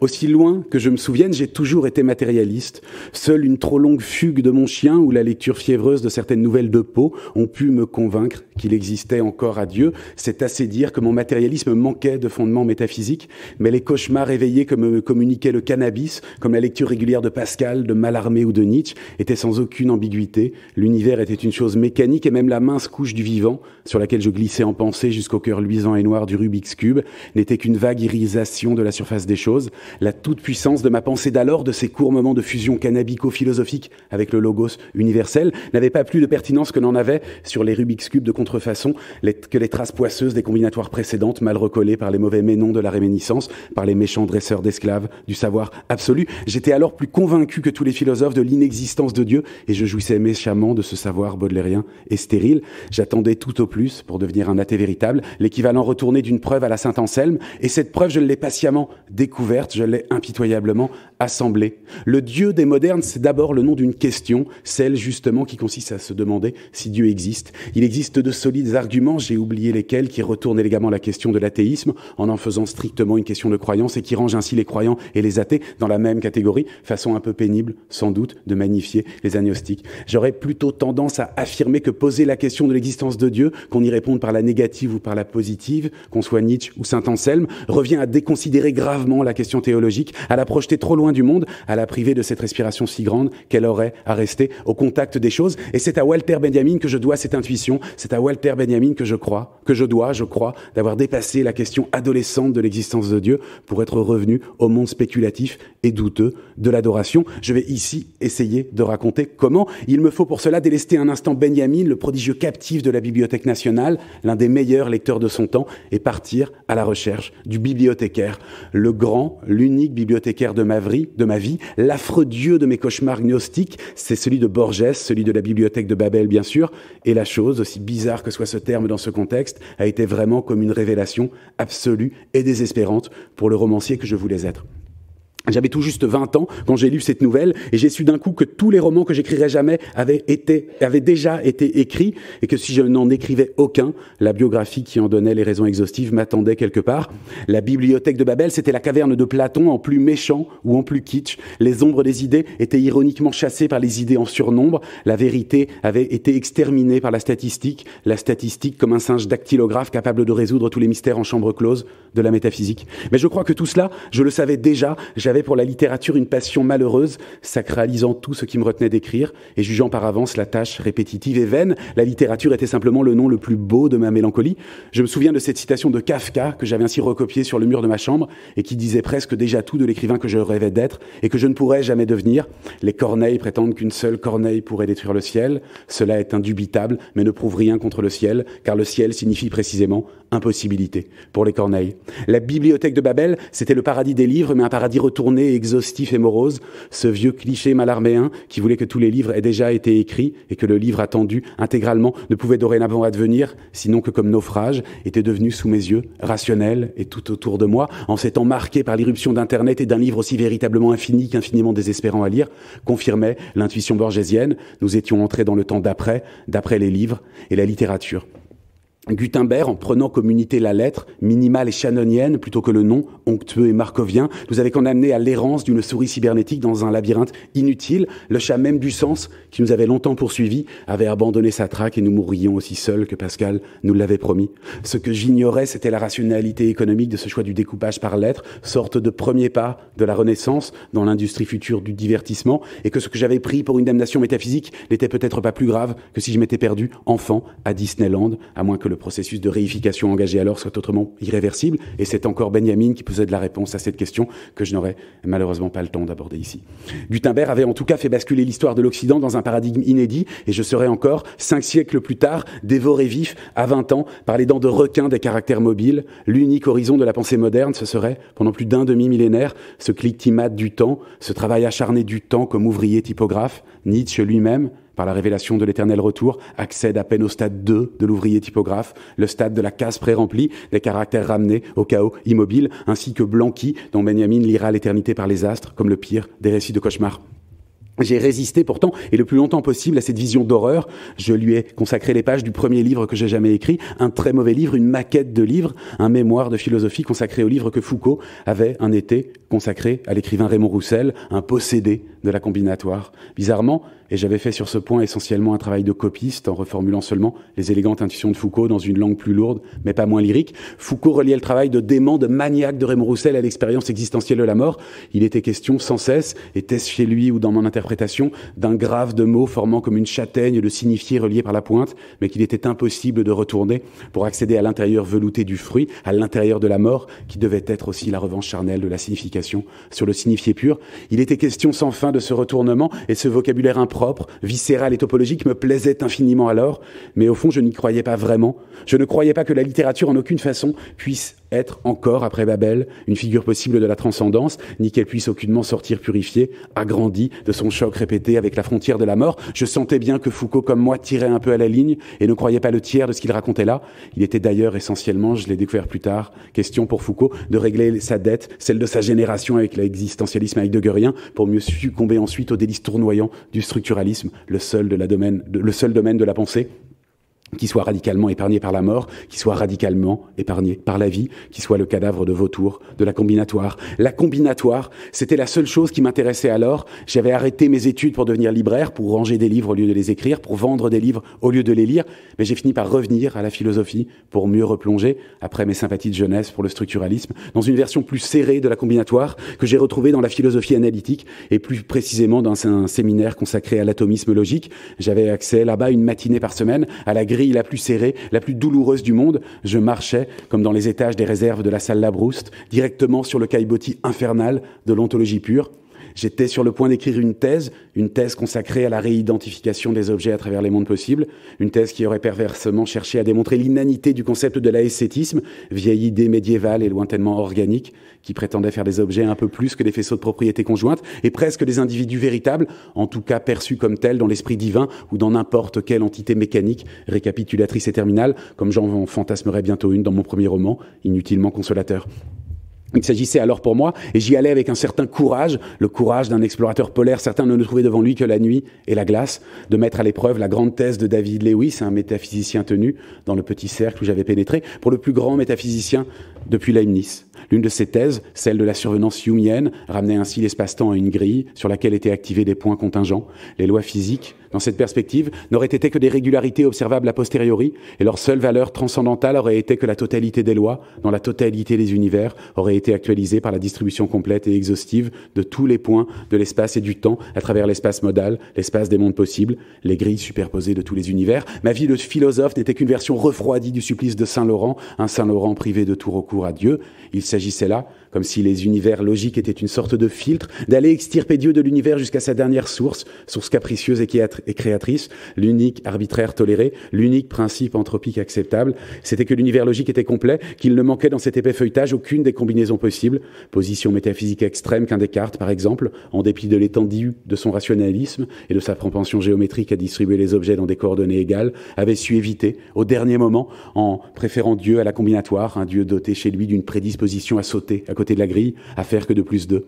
Aussi loin que je me souvienne, j'ai toujours été matérialiste. Seule une trop longue fugue de mon chien ou la lecture fiévreuse de certaines nouvelles de Poe ont pu me convaincre qu'il existait encore à Dieu. C'est assez dire que mon matérialisme manquait de fondements métaphysiques, mais les cauchemars éveillés que me communiquait le cannabis, comme la lecture régulière de Pascal, de Mallarmé ou de Nietzsche, étaient sans aucune ambiguïté. L'univers était une chose mécanique et même la mince couche du vivant, sur laquelle je glissais en pensée jusqu'au cœur luisant et noir du Rubik's Cube, n'était qu'une vague irisation de la surface des choses. chose. La toute-puissance de ma pensée d'alors, de ces courts moments de fusion cannabico-philosophique avec le logos universel, n'avait pas plus de pertinence que n'en avait sur les Rubik's Cube de contrefaçon que les traces poisseuses des combinatoires précédentes mal recollées par les mauvais ménons de la réminiscence, par les méchants dresseurs d'esclaves du savoir absolu. J'étais alors plus convaincu que tous les philosophes de l'inexistence de Dieu et je jouissais méchamment de ce savoir baudelairien et stérile. J'attendais tout au plus, pour devenir un athée véritable, l'équivalent retourné d'une preuve à la Saint-Anselme, et cette preuve, je l'ai patiemment découverte, je l'ai impitoyablement assemblée. Le Dieu des modernes, c'est d'abord le nom d'une question, celle justement qui consiste à se demander si Dieu existe. Il existe de solides arguments, j'ai oublié lesquels, qui retournent élégamment la question de l'athéisme, en faisant strictement une question de croyance, et qui rangent ainsi les croyants et les athées dans la même catégorie, façon un peu pénible, sans doute, de magnifier les agnostiques. J'aurais plutôt tendance à affirmer que poser la question de l'existence de Dieu, qu'on y réponde par la négative ou par la positive, qu'on soit Nietzsche ou Saint-Anselme, revient à déconsidérer gravement la question théologique, à la projeter trop loin du monde, à la priver de cette respiration si grande qu'elle aurait à rester au contact des choses. Et c'est à Walter Benjamin que je dois cette intuition, c'est à Walter Benjamin que je crois, d'avoir dépassé la question adolescente de l'existence de Dieu pour être revenu au monde spéculatif et douteux de l'adoration. Je vais ici essayer de raconter comment. Il me faut pour cela délester un instant Benjamin, le prodigieux captif de la Bibliothèque nationale, l'un des meilleurs lecteurs de son temps, et partir à la recherche du bibliothécaire, le grand, l'unique bibliothécaire de ma vie, l'affreux dieu de mes cauchemars gnostiques, c'est celui de Borges, celui de la bibliothèque de Babel bien sûr, et la chose, aussi bizarre que soit ce terme dans ce contexte, a été vraiment comme une révélation absolue et désespérante pour le romancier que je voulais être. J'avais tout juste 20 ans quand j'ai lu cette nouvelle et j'ai su d'un coup que tous les romans que j'écrirais jamais avaient déjà été écrits et que si je n'en écrivais aucun, la biographie qui en donnait les raisons exhaustives m'attendait quelque part. La bibliothèque de Babel, c'était la caverne de Platon en plus méchant ou en plus kitsch. Les ombres des idées étaient ironiquement chassées par les idées en surnombre. La vérité avait été exterminée par la statistique comme un singe dactylographe capable de résoudre tous les mystères en chambre close de la métaphysique. Mais je crois que tout cela, je le savais déjà. J'avais pour la littérature une passion malheureuse, sacralisant tout ce qui me retenait d'écrire et jugeant par avance la tâche répétitive et vaine. La littérature était simplement le nom le plus beau de ma mélancolie. Je me souviens de cette citation de Kafka que j'avais ainsi recopiée sur le mur de ma chambre et qui disait presque déjà tout de l'écrivain que je rêvais d'être et que je ne pourrais jamais devenir. Les Corneilles prétendent qu'une seule corneille pourrait détruire le ciel. Cela est indubitable, mais ne prouve rien contre le ciel, car le ciel signifie précisément impossibilité pour les Corneilles. La bibliothèque de Babel, c'était le paradis des livres, mais un paradis retourné, exhaustif et morose. Ce vieux cliché malarméen qui voulait que tous les livres aient déjà été écrits et que le livre attendu intégralement ne pouvait dorénavant advenir, sinon que comme naufrage, était devenu sous mes yeux rationnel et tout autour de moi, en s'étant marqué par l'irruption d'Internet et d'un livre aussi véritablement infini qu'infiniment désespérant à lire, confirmait l'intuition borgésienne. Nous étions entrés dans le temps d'après les livres et la littérature. Gutenberg, en prenant comme unité la lettre, minimale et shannonienne, plutôt que le nom, onctueux et markovien, nous avait condamnés à l'errance d'une souris cybernétique dans un labyrinthe inutile. Le chat même du sens, qui nous avait longtemps poursuivis, avait abandonné sa traque et nous mourrions aussi seuls que Pascal nous l'avait promis. Ce que j'ignorais, c'était la rationalité économique de ce choix du découpage par lettres, sorte de premier pas de la Renaissance dans l'industrie future du divertissement, et que ce que j'avais pris pour une damnation métaphysique n'était peut-être pas plus grave que si je m'étais perdu, enfant, à Disneyland, à moins que le processus de réification engagé alors soit autrement irréversible, et c'est encore Benjamin qui possède la réponse à cette question que je n'aurai malheureusement pas le temps d'aborder ici. Gutenberg avait en tout cas fait basculer l'histoire de l'Occident dans un paradigme inédit, et je serais encore, 5 siècles plus tard, dévoré vif, à 20 ans, par les dents de requin des caractères mobiles. L'unique horizon de la pensée moderne, ce serait, pendant plus d'un demi-millénaire, ce clicktimate du temps, ce travail acharné du temps comme ouvrier typographe. Nietzsche lui-même, par la révélation de l'éternel retour, accède à peine au stade 2 de l'ouvrier typographe, le stade de la case pré-remplie, des caractères ramenés au chaos immobile, ainsi que Blanqui, dont Benjamin lira l'éternité par les astres, comme le pire des récits de cauchemar. J'ai résisté pourtant, et le plus longtemps possible, à cette vision d'horreur. Je lui ai consacré les pages du premier livre que j'ai jamais écrit, un très mauvais livre, une maquette de livre, un mémoire de philosophie consacré au livre que Foucault avait un été consacré à l'écrivain Raymond Roussel, un possédé de la combinatoire. Bizarrement, et j'avais fait sur ce point essentiellement un travail de copiste en reformulant seulement les élégantes intuitions de Foucault dans une langue plus lourde, mais pas moins lyrique. Foucault reliait le travail de dément, de maniaque de Raymond Roussel à l'expérience existentielle de la mort. Il était question sans cesse, était-ce chez lui ou dans mon interface interprétation d'un grave de mots formant comme une châtaigne de signifié relié par la pointe, mais qu'il était impossible de retourner pour accéder à l'intérieur velouté du fruit, à l'intérieur de la mort, qui devait être aussi la revanche charnelle de la signification sur le signifié pur. Il était question sans fin de ce retournement, et ce vocabulaire impropre, viscéral et topologique me plaisait infiniment alors, mais au fond je n'y croyais pas vraiment. Je ne croyais pas que la littérature en aucune façon puisse être encore, après Babel, une figure possible de la transcendance, ni qu'elle puisse aucunement sortir purifiée, agrandie de son choc répété avec la frontière de la mort. Je sentais bien que Foucault, comme moi, tirait un peu à la ligne et ne croyait pas le tiers de ce qu'il racontait là. Il était d'ailleurs essentiellement, je l'ai découvert plus tard, question pour Foucault de régler sa dette, celle de sa génération avec l'existentialisme heideggerien, pour mieux succomber ensuite aux délices tournoyants du structuralisme, le seul domaine de la pensée qui soit radicalement épargné par la mort, qui soit radicalement épargné par la vie, qui soit le cadavre de vautour, de la combinatoire. La combinatoire, c'était la seule chose qui m'intéressait alors. J'avais arrêté mes études pour devenir libraire, pour ranger des livres au lieu de les écrire, pour vendre des livres au lieu de les lire, mais j'ai fini par revenir à la philosophie pour mieux replonger, après mes sympathies de jeunesse pour le structuralisme, dans une version plus serrée de la combinatoire que j'ai retrouvée dans la philosophie analytique et plus précisément dans un séminaire consacré à l'atomisme logique. J'avais accès là-bas une matinée par semaine à la grille la plus serrée, la plus douloureuse du monde. Je marchais, comme dans les étages des réserves de la salle Labrouste, directement sur le caillebotis infernal de l'ontologie pure. J'étais sur le point d'écrire une thèse consacrée à la réidentification des objets à travers les mondes possibles, une thèse qui aurait perversement cherché à démontrer l'inanité du concept de l'aescétisme, vieille idée médiévale et lointainement organique, qui prétendait faire des objets un peu plus que des faisceaux de propriété conjointe, et presque des individus véritables, en tout cas perçus comme tels dans l'esprit divin ou dans n'importe quelle entité mécanique, récapitulatrice et terminale, comme j'en fantasmerais bientôt une dans mon premier roman, inutilement consolateur. Il s'agissait alors pour moi, et j'y allais avec un certain courage, le courage d'un explorateur polaire, certain de ne trouver devant lui que la nuit et la glace, de mettre à l'épreuve la grande thèse de David Lewis, un métaphysicien tenu dans le petit cercle où j'avais pénétré, pour le plus grand métaphysicien depuis Leibniz. L'une de ces thèses, celle de la survenance humienne, ramenait ainsi l'espace-temps à une grille sur laquelle étaient activés des points contingents. Les lois physiques, dans cette perspective, n'auraient été que des régularités observables a posteriori, et leur seule valeur transcendantale aurait été que la totalité des lois, dans la totalité des univers, aurait été actualisée par la distribution complète et exhaustive de tous les points de l'espace et du temps à travers l'espace modal, l'espace des mondes possibles, les grilles superposées de tous les univers. Ma vie de philosophe n'était qu'une version refroidie du supplice de Saint-Laurent, un Saint-Laurent privé de tout recours à Dieu. Il s'agissait là, comme si les univers logiques étaient une sorte de filtre, d'aller extirper Dieu de l'univers jusqu'à sa dernière source capricieuse et créatrice, l'unique arbitraire toléré, l'unique principe anthropique acceptable. C'était que l'univers logique était complet, qu'il ne manquait dans cet épais feuilletage aucune des combinaisons possibles. Position métaphysique extrême qu'un Descartes, par exemple, en dépit de l'étendue de son rationalisme et de sa propension géométrique à distribuer les objets dans des coordonnées égales, avait su éviter, au dernier moment, en préférant Dieu à la combinatoire, un Dieu doté chez lui d'une prédisposition à sauter à côté de la grille, à faire que 2 + 2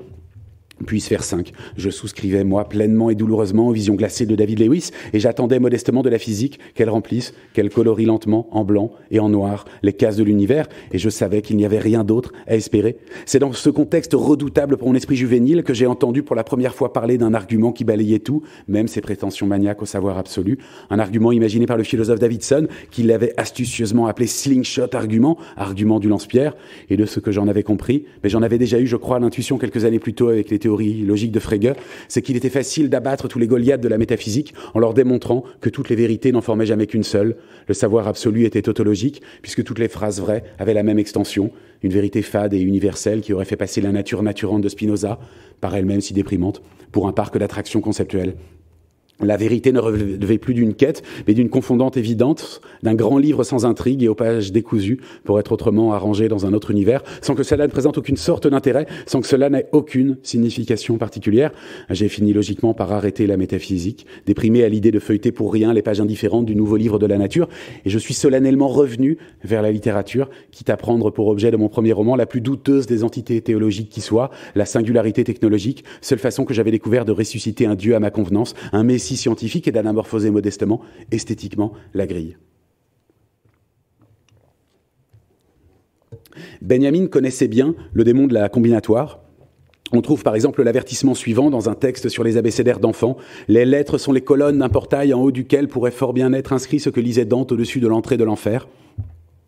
puisse faire 5. Je souscrivais, moi, pleinement et douloureusement aux visions glacées de David Lewis, et j'attendais modestement de la physique qu'elle remplisse, qu'elle colorie lentement, en blanc et en noir, les cases de l'univers, et je savais qu'il n'y avait rien d'autre à espérer. C'est dans ce contexte redoutable pour mon esprit juvénile que j'ai entendu pour la première fois parler d'un argument qui balayait tout, même ses prétentions maniaques au savoir absolu, un argument imaginé par le philosophe Davidson, qui l'avait astucieusement appelé slingshot argument, argument du lance-pierre, et de ce que j'en avais compris, mais j'en avais déjà eu, je crois, l'intuition quelques années plus tôt avec les théorie logique de Frege, c'est qu'il était facile d'abattre tous les Goliaths de la métaphysique en leur démontrant que toutes les vérités n'en formaient jamais qu'une seule. Le savoir absolu était tautologique, puisque toutes les phrases vraies avaient la même extension, une vérité fade et universelle qui aurait fait passer la nature naturante de Spinoza, par elle-même si déprimante, pour un parc d'attractions conceptuelles. La vérité ne relevait plus d'une quête, mais d'une confondante évidence, d'un grand livre sans intrigue et aux pages décousues, pour être autrement arrangé dans un autre univers, sans que cela ne présente aucune sorte d'intérêt, sans que cela n'ait aucune signification particulière. J'ai fini logiquement par arrêter la métaphysique, déprimé à l'idée de feuilleter pour rien les pages indifférentes du nouveau livre de la nature, et je suis solennellement revenu vers la littérature, quitte à prendre pour objet de mon premier roman la plus douteuse des entités théologiques qui soit, la singularité technologique, seule façon que j'avais découvert de ressusciter un Dieu à ma convenance, un Messie scientifique et d'anamorphoser modestement, esthétiquement, la grille. Benjamin connaissait bien le démon de la combinatoire. On trouve par exemple l'avertissement suivant dans un texte sur les abécédaires d'enfants. Les lettres sont les colonnes d'un portail en haut duquel pourrait fort bien être inscrit ce que lisait Dante au-dessus de l'entrée de l'enfer.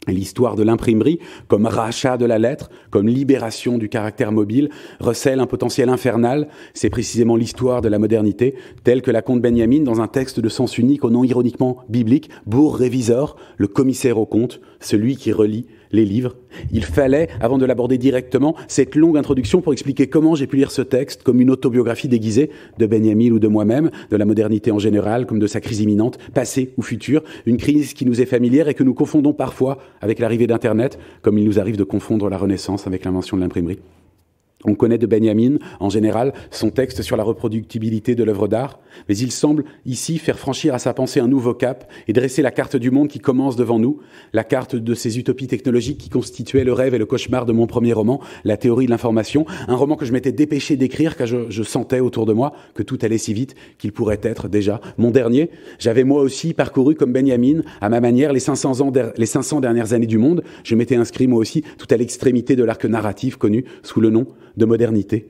L'histoire de l'imprimerie, comme rachat de la lettre, comme libération du caractère mobile, recèle un potentiel infernal. C'est précisément l'histoire de la modernité, telle que la conte Benjamin dans un texte de sens unique au nom ironiquement biblique, Bourg Révisor, le commissaire aux comptes, celui qui relit les livres. Il fallait, avant de l'aborder directement, cette longue introduction pour expliquer comment j'ai pu lire ce texte comme une autobiographie déguisée de Benjamin ou de moi-même, de la modernité en général, comme de sa crise imminente, passée ou future, une crise qui nous est familière et que nous confondons parfois avec l'arrivée d'Internet, comme il nous arrive de confondre la Renaissance avec l'invention de l'imprimerie. On connaît de Benjamin, en général, son texte sur la reproductibilité de l'œuvre d'art, mais il semble ici faire franchir à sa pensée un nouveau cap et dresser la carte du monde qui commence devant nous, la carte de ces utopies technologiques qui constituaient le rêve et le cauchemar de mon premier roman, La théorie de l'information, un roman que je m'étais dépêché d'écrire car je sentais autour de moi que tout allait si vite qu'il pourrait être déjà mon dernier. J'avais moi aussi parcouru comme Benjamin, à ma manière, les 500 dernières années du monde. Je m'étais inscrit moi aussi tout à l'extrémité de l'arc narratif connu sous le nom de modernité.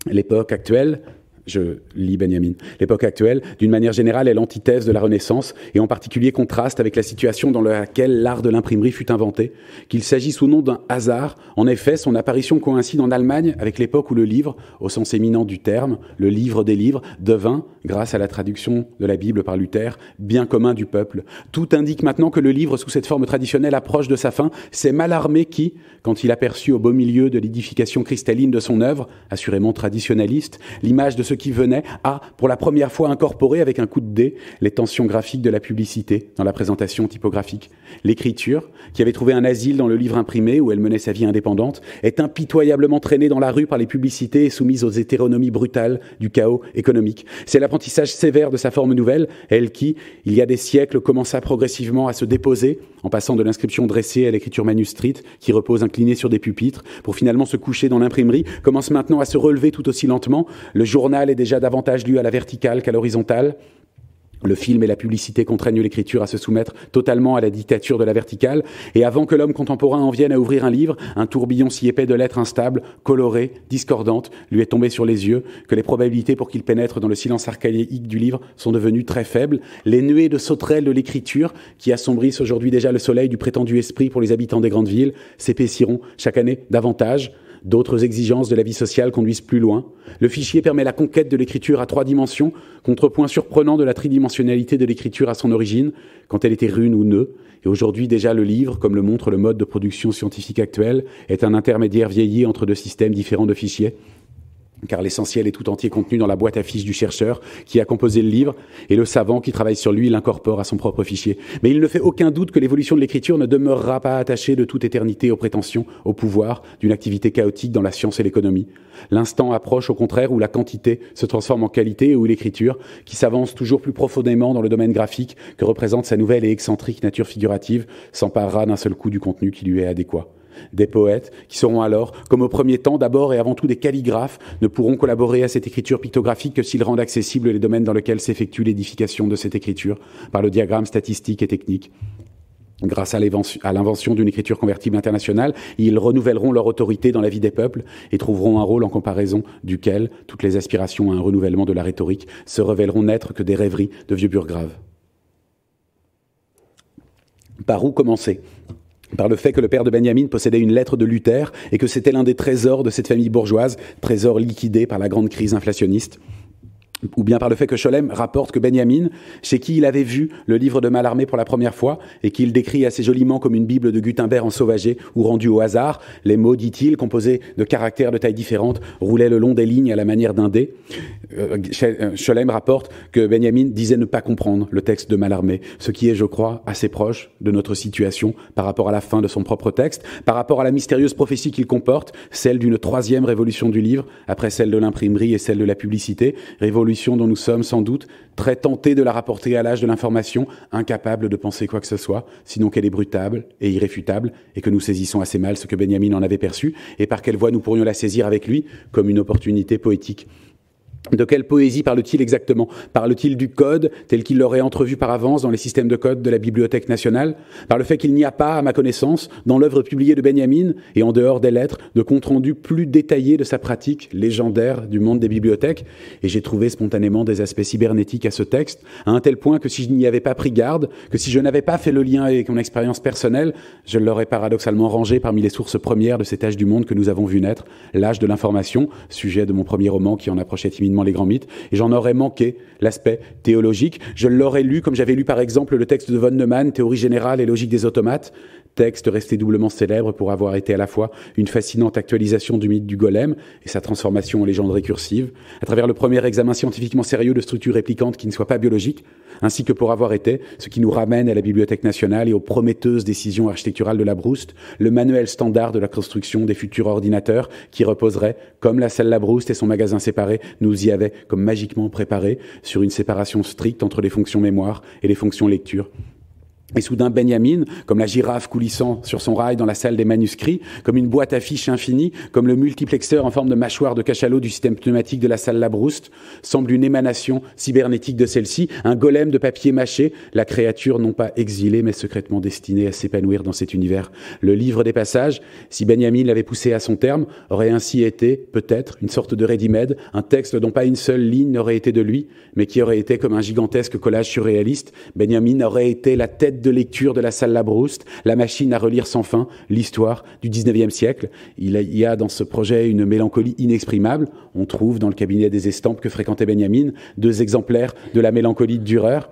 L'époque actuelle, je lis Benjamin, l'époque actuelle, d'une manière générale, est l'antithèse de la Renaissance et en particulier contraste avec la situation dans laquelle l'art de l'imprimerie fut inventé. Qu'il s'agisse ou non d'un hasard, en effet, son apparition coïncide en Allemagne avec l'époque où le livre, au sens éminent du terme, le livre des livres, devint, grâce à la traduction de la Bible par Luther, bien commun du peuple. Tout indique maintenant que le livre, sous cette forme traditionnelle, approche de sa fin. C'est Mallarmé qui, quand il aperçut au beau milieu de l'édification cristalline de son œuvre, assurément traditionnaliste, l'image de ce qui venait a, pour la première fois, incorporé avec un coup de dé les tensions graphiques de la publicité dans la présentation typographique. L'écriture, qui avait trouvé un asile dans le livre imprimé où elle menait sa vie indépendante, est impitoyablement traînée dans la rue par les publicités et soumise aux hétéronomies brutales du chaos économique. C'est l'apprentissage sévère de sa forme nouvelle, elle qui, il y a des siècles, commença progressivement à se déposer, en passant de l'inscription dressée à l'écriture manuscrite, qui repose inclinée sur des pupitres, pour finalement se coucher dans l'imprimerie, commence maintenant à se relever tout aussi lentement. Le journal est déjà davantage lu à la verticale qu'à l'horizontale. Le film et la publicité contraignent l'écriture à se soumettre totalement à la dictature de la verticale. Et avant que l'homme contemporain en vienne à ouvrir un livre, un tourbillon si épais de lettres instables, colorées, discordantes, lui est tombé sur les yeux, que les probabilités pour qu'il pénètre dans le silence archaïque du livre sont devenues très faibles. Les nuées de sauterelles de l'écriture, qui assombrissent aujourd'hui déjà le soleil du prétendu esprit pour les habitants des grandes villes, s'épaissiront chaque année davantage. D'autres exigences de la vie sociale conduisent plus loin. Le fichier permet la conquête de l'écriture à 3 dimensions, contrepoint surprenant de la tridimensionnalité de l'écriture à son origine, quand elle était rune ou nœud. Et aujourd'hui déjà le livre, comme le montre le mode de production scientifique actuel, est un intermédiaire vieilli entre 2 systèmes différents de fichiers. Car l'essentiel est tout entier contenu dans la boîte à fiches du chercheur qui a composé le livre, et le savant qui travaille sur lui l'incorpore à son propre fichier. Mais il ne fait aucun doute que l'évolution de l'écriture ne demeurera pas attachée de toute éternité aux prétentions, au pouvoir d'une activité chaotique dans la science et l'économie. L'instant approche au contraire où la quantité se transforme en qualité et où l'écriture, qui s'avance toujours plus profondément dans le domaine graphique que représente sa nouvelle et excentrique nature figurative, s'emparera d'un seul coup du contenu qui lui est adéquat. Des poètes, qui seront alors, comme au premier temps, d'abord et avant tout des calligraphes, ne pourront collaborer à cette écriture pictographique que s'ils rendent accessibles les domaines dans lesquels s'effectue l'édification de cette écriture, par le diagramme statistique et technique. Grâce à l'invention d'une écriture convertible internationale, ils renouvelleront leur autorité dans la vie des peuples et trouveront un rôle en comparaison duquel toutes les aspirations à un renouvellement de la rhétorique se révéleront n'être que des rêveries de vieux burgraves. Par où commencer ? Par le fait que le père de Benjamin possédait une lettre de Luther et que c'était l'un des trésors de cette famille bourgeoise, trésor liquidé par la grande crise inflationniste. Ou bien par le fait que Scholem rapporte que Benjamin, chez qui il avait vu le livre de Mallarmé pour la première fois, et qu'il décrit assez joliment comme une Bible de Gutenberg ensauvagée ou rendue au hasard, les mots, dit-il, composés de caractères de tailles différentes, roulaient le long des lignes à la manière d'un dé. Scholem rapporte que Benjamin disait ne pas comprendre le texte de Mallarmé, ce qui est, je crois, assez proche de notre situation par rapport à la fin de son propre texte, par rapport à la mystérieuse prophétie qu'il comporte, celle d'une 3e révolution du livre, après celle de l'imprimerie et celle de la publicité, révolution dont nous sommes sans doute très tentés de la rapporter à l'âge de l'information, incapables de penser quoi que ce soit, sinon qu'elle est brutale et irréfutable, et que nous saisissons assez mal ce que Benjamin en avait perçu, et par quelle voie nous pourrions la saisir avec lui, comme une opportunité poétique. De quelle poésie parle-t-il exactement? Parle-t-il du code tel qu'il l'aurait entrevu par avance dans les systèmes de code de la Bibliothèque nationale? Par le fait qu'il n'y a pas, à ma connaissance, dans l'œuvre publiée de Benjamin, et en dehors des lettres, de compte-rendu plus détaillé de sa pratique légendaire du monde des bibliothèques? Et j'ai trouvé spontanément des aspects cybernétiques à ce texte, à un tel point que si je n'y avais pas pris garde, que si je n'avais pas fait le lien avec mon expérience personnelle, je l'aurais paradoxalement rangé parmi les sources premières de cet âge du monde que nous avons vu naître, l'âge de l'information, sujet de mon premier roman qui en approchait timidement les grands mythes, et j'en aurais manqué l'aspect théologique. Je l'aurais lu comme j'avais lu par exemple le texte de von Neumann, Théorie générale et logique des automates, texte resté doublement célèbre pour avoir été à la fois une fascinante actualisation du mythe du golem et sa transformation en légende récursive, à travers le premier examen scientifiquement sérieux de structures réplicantes qui ne soient pas biologiques, ainsi que pour avoir été ce qui nous ramène à la Bibliothèque nationale et aux prometteuses décisions architecturales de la Brouste, le manuel standard de la construction des futurs ordinateurs qui reposerait, comme la salle Labrouste et son magasin séparé nous y avaient comme magiquement préparé, sur une séparation stricte entre les fonctions mémoire et les fonctions lecture. Et soudain, Benjamin, comme la girafe coulissant sur son rail dans la salle des manuscrits, comme une boîte à fiches infinie, comme le multiplexeur en forme de mâchoire de cachalot du système pneumatique de la salle Labrouste, semble une émanation cybernétique de celle-ci, un golem de papier mâché, la créature non pas exilée, mais secrètement destinée à s'épanouir dans cet univers. Le livre des passages, si Benjamin l'avait poussé à son terme, aurait ainsi été, peut-être, une sorte de ready-made, un texte dont pas une seule ligne n'aurait été de lui, mais qui aurait été comme un gigantesque collage surréaliste. Benjamin aurait été la tête de lecture de la salle Labrouste, la machine à relire sans fin, l'histoire du 19e siècle. Il y a dans ce projet une mélancolie inexprimable. On trouve dans le cabinet des estampes que fréquentait Benjamin 2 exemplaires de la mélancolie de Dürer.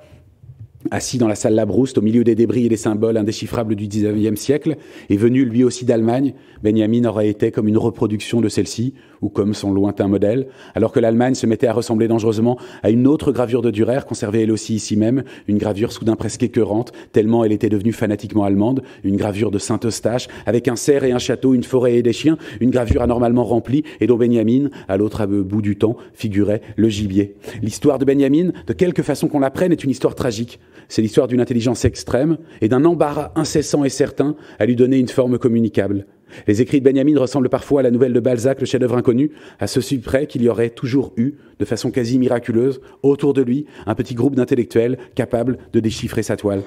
Assis dans la salle Labrouste, au milieu des débris et des symboles indéchiffrables du 19e siècle, et venu lui aussi d'Allemagne, Benjamin aurait été comme une reproduction de celle-ci, ou comme son lointain modèle, alors que l'Allemagne se mettait à ressembler dangereusement à une autre gravure de Dürer, conservée elle aussi ici même, une gravure soudain presque écœurante, tellement elle était devenue fanatiquement allemande, une gravure de Saint-Eustache, avec un cerf et un château, une forêt et des chiens, une gravure anormalement remplie, et dont Benjamin, à l'autre bout du temps, figurait le gibier. L'histoire de Benjamin, de quelque façon qu'on la prenne, est une histoire tragique. C'est l'histoire d'une intelligence extrême et d'un embarras incessant et certain à lui donner une forme communicable. Les écrits de Benjamin ressemblent parfois à la nouvelle de Balzac, le chef-d'œuvre inconnu, à ceci près qu'il y aurait toujours eu, de façon quasi miraculeuse, autour de lui, un petit groupe d'intellectuels capables de déchiffrer sa toile.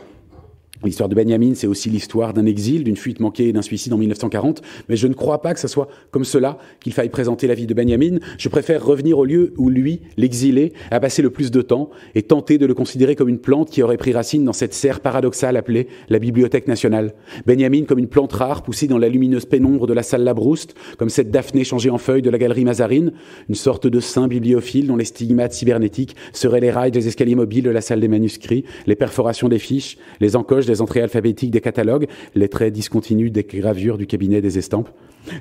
L'histoire de Benjamin, c'est aussi l'histoire d'un exil, d'une fuite manquée et d'un suicide en 1940, mais je ne crois pas que ce soit comme cela qu'il faille présenter la vie de Benjamin. Je préfère revenir au lieu où lui, l'exilé, a passé le plus de temps et tenter de le considérer comme une plante qui aurait pris racine dans cette serre paradoxale appelée la Bibliothèque nationale. Benjamin comme une plante rare poussée dans la lumineuse pénombre de la salle Labrouste, comme cette Daphné changée en feuille de la galerie Mazarine, une sorte de saint bibliophile dont les stigmates cybernétiques seraient les rails des escaliers mobiles de la salle des manuscrits, les perforations des fiches, les encoches des entrées alphabétiques des catalogues, les traits discontinus des gravures du cabinet des estampes.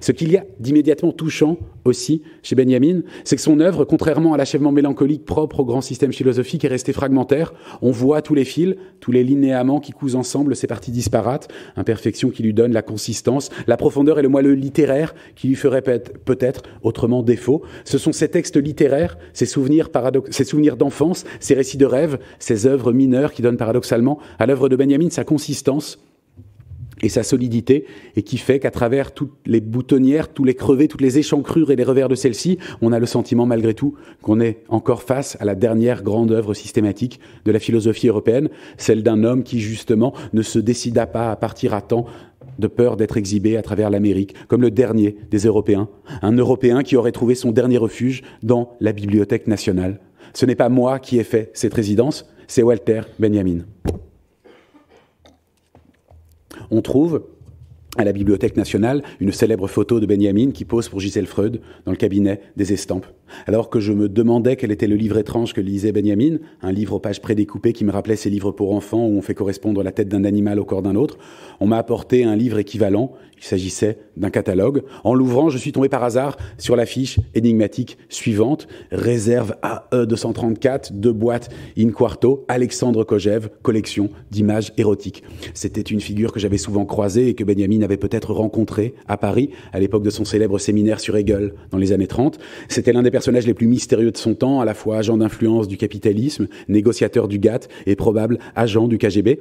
Ce qu'il y a d'immédiatement touchant aussi chez Benjamin, c'est que son œuvre, contrairement à l'achèvement mélancolique propre au grand système philosophique, est restée fragmentaire. On voit tous les fils, tous les linéaments qui cousent ensemble ces parties disparates, imperfection qui lui donne la consistance, la profondeur et le moelleux littéraire qui lui ferait peut-être autrement défaut. Ce sont ces textes littéraires, ces souvenirs d'enfance, ces récits de rêve, ces œuvres mineures qui donnent paradoxalement à l'œuvre de Benjamin sa consistance et sa solidité, et qui fait qu'à travers toutes les boutonnières, tous les crevés, toutes les échancrures et les revers de celle-ci, on a le sentiment malgré tout qu'on est encore face à la dernière grande œuvre systématique de la philosophie européenne, celle d'un homme qui justement ne se décida pas à partir à temps de peur d'être exhibé à travers l'Amérique, comme le dernier des Européens, un Européen qui aurait trouvé son dernier refuge dans la Bibliothèque nationale. Ce n'est pas moi qui ai fait cette résidence, c'est Walter Benjamin. On trouve à la Bibliothèque nationale une célèbre photo de Benjamin qui pose pour Gisèle Freud dans le cabinet des estampes. Alors que je me demandais quel était le livre étrange que lisait Benjamin, un livre aux pages prédécoupées qui me rappelait ces livres pour enfants où on fait correspondre la tête d'un animal au corps d'un autre, on m'a apporté un livre équivalent. Il s'agissait d'un catalogue. En l'ouvrant, je suis tombé par hasard sur la fiche énigmatique suivante. Réserve AE 234, 2 boîtes in quarto, Alexandre Kojève, collection d'images érotiques. C'était une figure que j'avais souvent croisée et que Benjamin avait peut-être rencontrée à Paris à l'époque de son célèbre séminaire sur Hegel dans les années 30. C'était l'un des personnages les plus mystérieux de son temps, à la fois agent d'influence du capitalisme, négociateur du GATT et probable agent du KGB.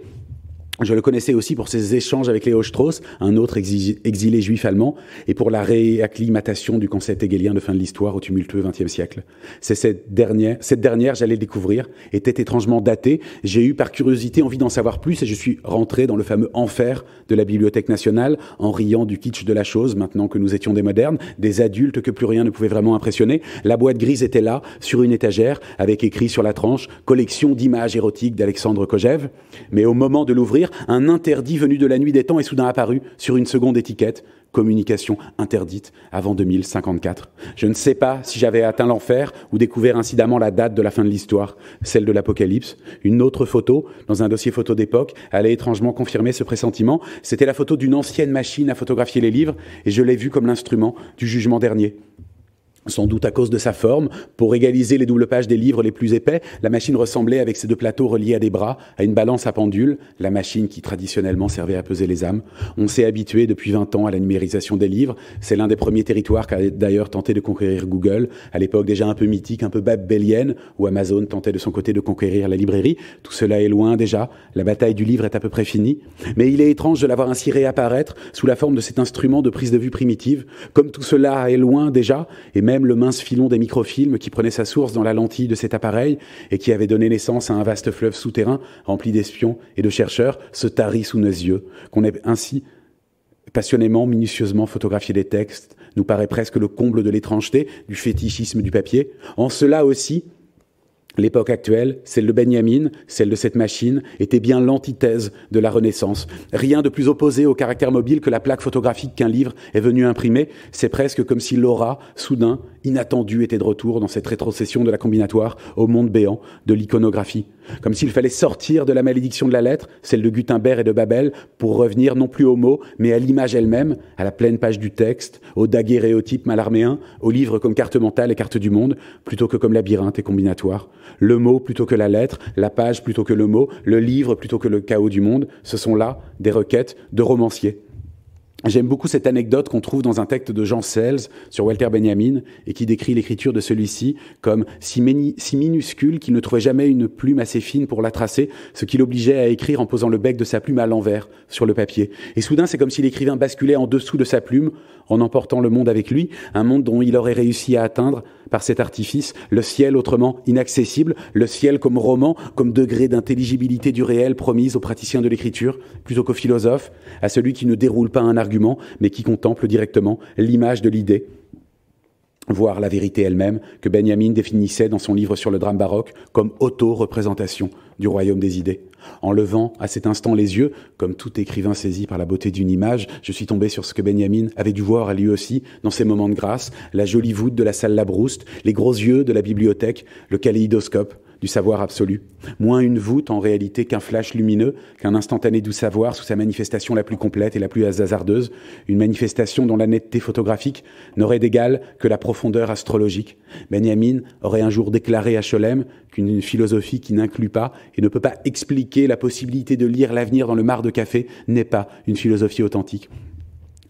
Je le connaissais aussi pour ses échanges avec Léo Strauss, un autre exilé juif allemand, et pour la réacclimatation du concept hegelien de fin de l'histoire au tumultueux XXe siècle. C'est cette dernière, j'allais le découvrir, était étrangement datée. J'ai eu par curiosité envie d'en savoir plus et je suis rentré dans le fameux enfer de la Bibliothèque nationale en riant du kitsch de la chose, maintenant que nous étions des modernes, des adultes que plus rien ne pouvait vraiment impressionner. La boîte grise était là, sur une étagère, avec écrit sur la tranche « Collection d'images érotiques d'Alexandre Kojève ». Mais au moment de l'ouvrir, un interdit venu de la nuit des temps est soudain apparu sur une seconde étiquette. Communication interdite avant 2054. Je ne sais pas si j'avais atteint l'enfer ou découvert incidemment la date de la fin de l'histoire, celle de l'apocalypse. Une autre photo, dans un dossier photo d'époque, allait étrangement confirmer ce pressentiment. C'était la photo d'une ancienne machine à photographier les livres et je l'ai vue comme l'instrument du jugement dernier. Sans doute à cause de sa forme, pour égaliser les doubles pages des livres les plus épais, la machine ressemblait, avec ses deux plateaux reliés à des bras, à une balance à pendule, la machine qui traditionnellement servait à peser les âmes. On s'est habitué depuis 20 ans à la numérisation des livres. C'est l'un des premiers territoires qu'a d'ailleurs tenté de conquérir Google, à l'époque déjà un peu mythique, un peu babélienne, où Amazon tentait de son côté de conquérir la librairie. Tout cela est loin déjà, la bataille du livre est à peu près finie. Mais il est étrange de l'avoir ainsi réapparaître sous la forme de cet instrument de prise de vue primitive. Comme tout cela est loin déjà, et même le mince filon des microfilms qui prenait sa source dans la lentille de cet appareil et qui avait donné naissance à un vaste fleuve souterrain rempli d'espions et de chercheurs, se tarit sous nos yeux. Qu'on ait ainsi passionnément, minutieusement photographié des textes nous paraît presque le comble de l'étrangeté, du fétichisme du papier. En cela aussi, l'époque actuelle, celle de Benjamin, celle de cette machine, était bien l'antithèse de la Renaissance. Rien de plus opposé au caractère mobile que la plaque photographique qu'un livre est venu imprimer. C'est presque comme si l'aura, soudain, inattendue, était de retour dans cette rétrocession de la combinatoire au monde béant de l'iconographie. Comme s'il fallait sortir de la malédiction de la lettre, celle de Gutenberg et de Babel, pour revenir non plus au mot, mais à l'image elle-même, à la pleine page du texte, au daguerréotype malarméen, au livre comme carte mentale et carte du monde, plutôt que comme labyrinthe et combinatoire. Le mot plutôt que la lettre, la page plutôt que le mot, le livre plutôt que le chaos du monde, ce sont là des requêtes de romanciers. J'aime beaucoup cette anecdote qu'on trouve dans un texte de Jean Sells sur Walter Benjamin et qui décrit l'écriture de celui-ci comme si minuscule qu'il ne trouvait jamais une plume assez fine pour la tracer, ce qui l'obligeait à écrire en posant le bec de sa plume à l'envers sur le papier. Et soudain, c'est comme si l'écrivain basculait en dessous de sa plume en emportant le monde avec lui, un monde dont il aurait réussi à atteindre par cet artifice, le ciel autrement inaccessible, le ciel comme roman, comme degré d'intelligibilité du réel promise aux praticiens de l'écriture, plutôt qu'aux philosophes, à celui qui ne déroule pas un argument, mais qui contemple directement l'image de l'idée, voire la vérité elle-même, que Benjamin définissait dans son livre sur le drame baroque comme auto-représentation du royaume des idées. En levant à cet instant les yeux, comme tout écrivain saisi par la beauté d'une image, je suis tombé sur ce que Benjamin avait dû voir lui aussi dans ses moments de grâce, la jolie voûte de la salle Labrouste, les gros yeux de la bibliothèque, le kaléidoscope du savoir absolu. Moins une voûte en réalité qu'un flash lumineux, qu'un instantané du savoir sous sa manifestation la plus complète et la plus hasardeuse, une manifestation dont la netteté photographique n'aurait d'égal que la profondeur astrologique. Benjamin aurait un jour déclaré à Scholem qu'une philosophie qui n'inclut pas et ne peut pas expliquer la possibilité de lire l'avenir dans le mar de café n'est pas une philosophie authentique.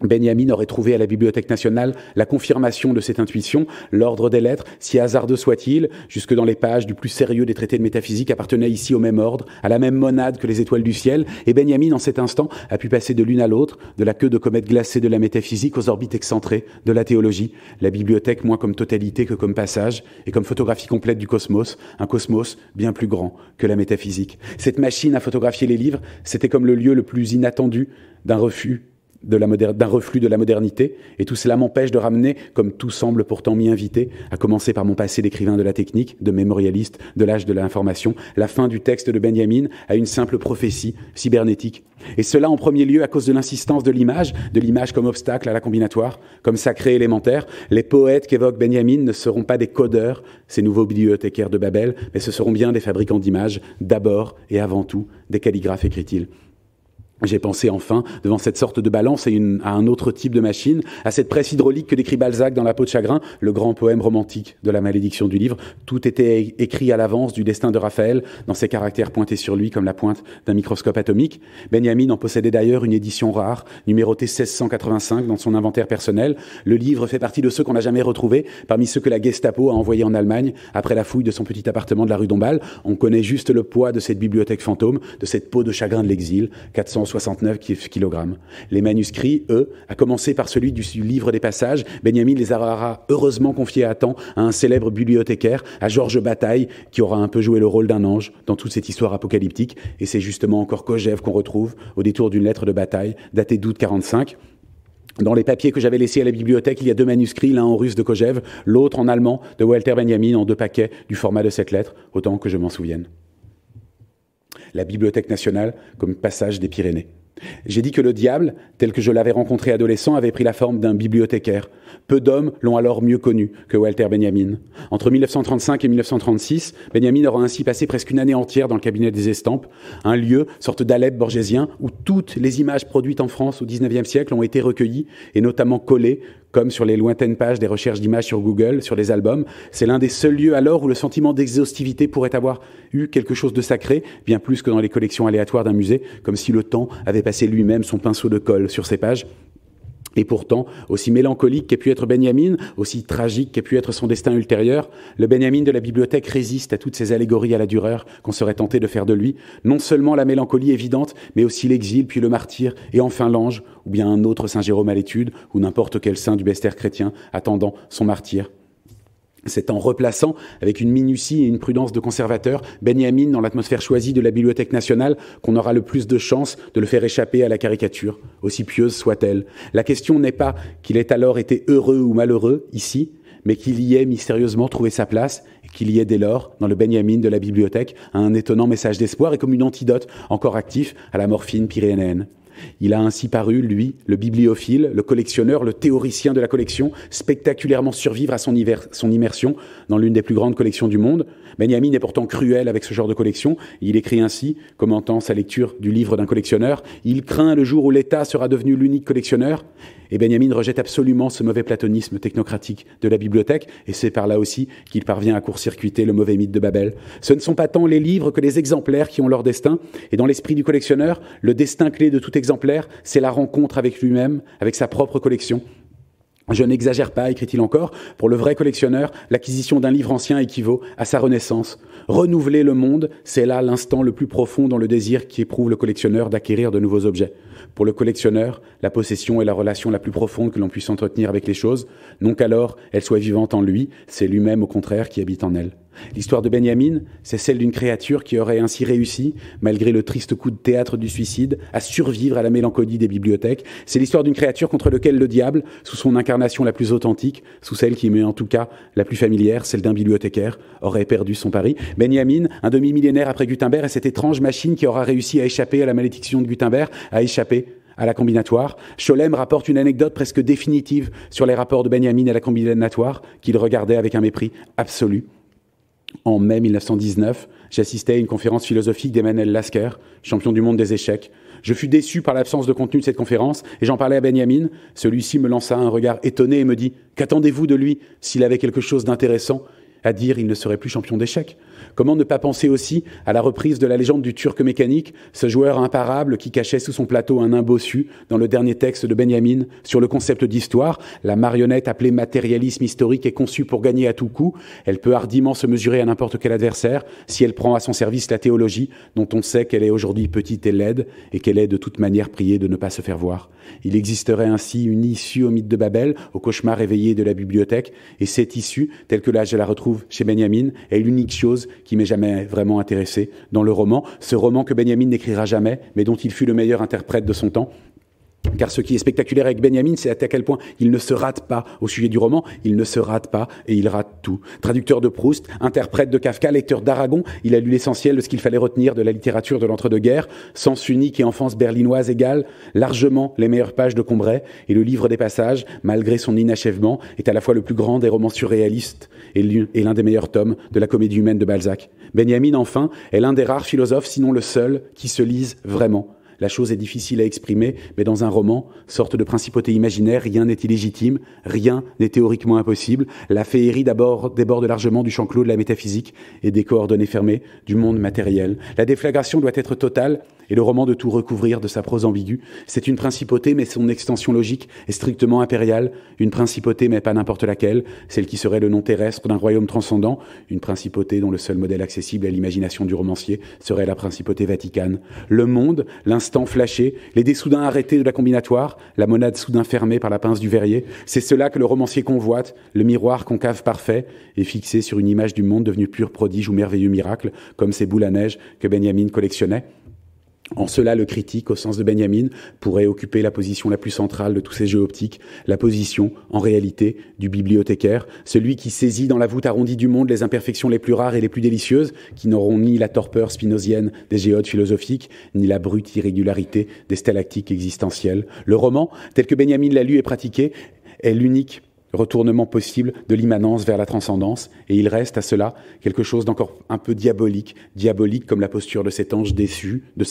Benjamin aurait trouvé à la Bibliothèque nationale la confirmation de cette intuition. L'ordre des lettres, si hasardeux soit-il, jusque dans les pages du plus sérieux des traités de métaphysique, appartenait ici au même ordre, à la même monade que les étoiles du ciel, et Benjamin, en cet instant, a pu passer de l'une à l'autre, de la queue de comète glacée de la métaphysique aux orbites excentrées de la théologie. La bibliothèque moins comme totalité que comme passage, et comme photographie complète du cosmos, un cosmos bien plus grand que la métaphysique. Cette machine à photographier les livres, c'était comme le lieu le plus inattendu d'un reflux de la modernité, et tout cela m'empêche de ramener, comme tout semble pourtant m'y inviter, à commencer par mon passé d'écrivain de la technique, de mémorialiste, de l'âge de l'information, la fin du texte de Benjamin à une simple prophétie cybernétique. Et cela en premier lieu à cause de l'insistance de l'image comme obstacle à la combinatoire, comme sacré élémentaire. Les poètes qu'évoque Benjamin ne seront pas des codeurs, ces nouveaux bibliothécaires de Babel, mais ce seront bien des fabricants d'images, d'abord et avant tout des calligraphes, écrit-il. J'ai pensé enfin, devant cette sorte de balance à un autre type de machine, à cette presse hydraulique que décrit Balzac dans La peau de chagrin, le grand poème romantique de la malédiction du livre. Tout était écrit à l'avance du destin de Raphaël, dans ses caractères pointés sur lui comme la pointe d'un microscope atomique. Benjamin en possédait d'ailleurs une édition rare, numérotée 1685 dans son inventaire personnel. Le livre fait partie de ceux qu'on n'a jamais retrouvés, parmi ceux que la Gestapo a envoyés en Allemagne après la fouille de son petit appartement de la rue Dombasle. On connaît juste le poids de cette bibliothèque fantôme, de cette peau de chagrin de l'exil, 469 kg. Les manuscrits, eux, à commencer par celui du livre des passages, Benjamin les aura heureusement confiés à temps à un célèbre bibliothécaire, à Georges Bataille, qui aura un peu joué le rôle d'un ange dans toute cette histoire apocalyptique. Et c'est justement encore Kojève qu'on retrouve au détour d'une lettre de Bataille, datée d'août 45. Dans les papiers que j'avais laissés à la bibliothèque, il y a 2 manuscrits, l'un en russe de Kojève, l'autre en allemand de Walter Benjamin, en 2 paquets du format de cette lettre, autant que je m'en souvienne. La Bibliothèque nationale comme passage des Pyrénées. J'ai dit que le diable, tel que je l'avais rencontré adolescent, avait pris la forme d'un bibliothécaire. Peu d'hommes l'ont alors mieux connu que Walter Benjamin. Entre 1935 et 1936, Benjamin aura ainsi passé presque une année entière dans le cabinet des estampes, un lieu, sorte d'Alep borgésien, où toutes les images produites en France au XIXe siècle ont été recueillies et notamment collées, comme sur les lointaines pages des recherches d'images sur Google, sur les albums. C'est l'un des seuls lieux alors où le sentiment d'exhaustivité pourrait avoir eu quelque chose de sacré, bien plus que dans les collections aléatoires d'un musée, comme si le temps avait passé lui-même son pinceau de colle sur ces pages. Et pourtant, aussi mélancolique qu'ait pu être Benjamin, aussi tragique qu'ait pu être son destin ultérieur, le Benjamin de la bibliothèque résiste à toutes ces allégories à la dureur qu'on serait tenté de faire de lui. Non seulement la mélancolie évidente, mais aussi l'exil, puis le martyr, et enfin l'ange, ou bien un autre Saint Jérôme à l'étude, ou n'importe quel saint du bestiaire chrétien attendant son martyr. C'est en replaçant, avec une minutie et une prudence de conservateur, Benjamin dans l'atmosphère choisie de la Bibliothèque nationale qu'on aura le plus de chances de le faire échapper à la caricature, aussi pieuse soit-elle. La question n'est pas qu'il ait alors été heureux ou malheureux, ici, mais qu'il y ait mystérieusement trouvé sa place, et qu'il y ait dès lors, dans le Benjamin de la Bibliothèque, un étonnant message d'espoir et comme une antidote encore actif à la morphine pyrénéenne. Il a ainsi paru, lui, le bibliophile, le collectionneur, le théoricien de la collection, spectaculairement survivre à son immersion dans l'une des plus grandes collections du monde. Benjamin est pourtant cruel avec ce genre de collection. Il écrit ainsi, commentant sa lecture du livre d'un collectionneur, « Il craint le jour où l'État sera devenu l'unique collectionneur ». Et Benjamin rejette absolument ce mauvais platonisme technocratique de la bibliothèque, et c'est par là aussi qu'il parvient à court-circuiter le mauvais mythe de Babel. Ce ne sont pas tant les livres que les exemplaires qui ont leur destin, et dans l'esprit du collectionneur, le destin clé de tout exemplaire, c'est la rencontre avec lui-même, avec sa propre collection. Je n'exagère pas, écrit-il encore, pour le vrai collectionneur, l'acquisition d'un livre ancien équivaut à sa renaissance. Renouveler le monde, c'est là l'instant le plus profond dans le désir qui éprouve le collectionneur d'acquérir de nouveaux objets. Pour le collectionneur, la possession est la relation la plus profonde que l'on puisse entretenir avec les choses, non qu'alors elle soit vivante en lui, c'est lui-même au contraire qui habite en elle. L'histoire de Benjamin, c'est celle d'une créature qui aurait ainsi réussi, malgré le triste coup de théâtre du suicide, à survivre à la mélancolie des bibliothèques. C'est l'histoire d'une créature contre laquelle le diable, sous son incarnation la plus authentique, sous celle qui m'est en tout cas la plus familière, celle d'un bibliothécaire, aurait perdu son pari. Benjamin, un demi-millénaire après Gutenberg, est cette étrange machine qui aura réussi à échapper à la malédiction de Gutenberg, à échapper à la combinatoire. Scholem rapporte une anecdote presque définitive sur les rapports de Benjamin à la combinatoire, qu'il regardait avec un mépris absolu. En mai 1919, j'assistais à une conférence philosophique d'Emmanuel Lasker, champion du monde des échecs. Je fus déçu par l'absence de contenu de cette conférence et j'en parlais à Benjamin. Celui-ci me lança un regard étonné et me dit « Qu'attendez-vous de lui? S'il avait quelque chose d'intéressant à dire, il ne serait plus champion d'échecs. » Comment ne pas penser aussi à la reprise de la légende du Turc mécanique, ce joueur imparable qui cachait sous son plateau un nain bossu dans le dernier texte de Benjamin sur le concept d'histoire. La marionnette appelée matérialisme historique est conçue pour gagner à tout coup. Elle peut hardiment se mesurer à n'importe quel adversaire si elle prend à son service la théologie dont on sait qu'elle est aujourd'hui petite et laide et qu'elle est de toute manière priée de ne pas se faire voir. Il existerait ainsi une issue au mythe de Babel, au cauchemar éveillé de la bibliothèque, et cette issue, telle que là je la retrouve chez Benjamin, est l'unique chose qui m'ait jamais vraiment intéressé dans le roman, ce roman que Benjamin n'écrira jamais, mais dont il fut le meilleur interprète de son temps. Car ce qui est spectaculaire avec Benjamin, c'est à quel point il ne se rate pas au sujet du roman, il ne se rate pas et il rate tout. Traducteur de Proust, interprète de Kafka, lecteur d'Aragon, il a lu l'essentiel de ce qu'il fallait retenir de la littérature de l'entre-deux-guerres, sens unique et enfance berlinoise égale, largement les meilleures pages de Combray, et le livre des passages, malgré son inachèvement, est à la fois le plus grand des romans surréalistes et l'un des meilleurs tomes de la comédie humaine de Balzac. Benjamin, enfin, est l'un des rares philosophes, sinon le seul, qui se lise vraiment. la chose est difficile à exprimer, mais dans un roman, sorte de principauté imaginaire, rien n'est illégitime, rien n'est théoriquement impossible. La féerie déborde largement du champ clos de la métaphysique et des coordonnées fermées du monde matériel. La déflagration doit être totale et le roman de tout recouvrir de sa prose ambiguë. C'est une principauté, mais son extension logique est strictement impériale. Une principauté, mais pas n'importe laquelle, celle qui serait le nom terrestre d'un royaume transcendant. Une principauté dont le seul modèle accessible à l'imagination du romancier serait la principauté vaticane. Le monde, l'instant flashé, les dés soudain arrêtés de la combinatoire, la monade soudain fermée par la pince du verrier, c'est cela que le romancier convoite, le miroir concave parfait, et fixé sur une image du monde devenu pur prodige ou merveilleux miracle, comme ces boules à neige que Benjamin collectionnait. En cela, le critique, au sens de Benjamin, pourrait occuper la position la plus centrale de tous ces jeux optiques, la position, en réalité, du bibliothécaire, celui qui saisit dans la voûte arrondie du monde les imperfections les plus rares et les plus délicieuses, qui n'auront ni la torpeur spinozienne des géodes philosophiques, ni la brute irrégularité des stalactiques existentielles. Le roman, tel que Benjamin l'a lu et pratiqué, est l'unique retournement possible de l'immanence vers la transcendance, et il reste à cela quelque chose d'encore un peu diabolique comme la posture de cet ange déchu, de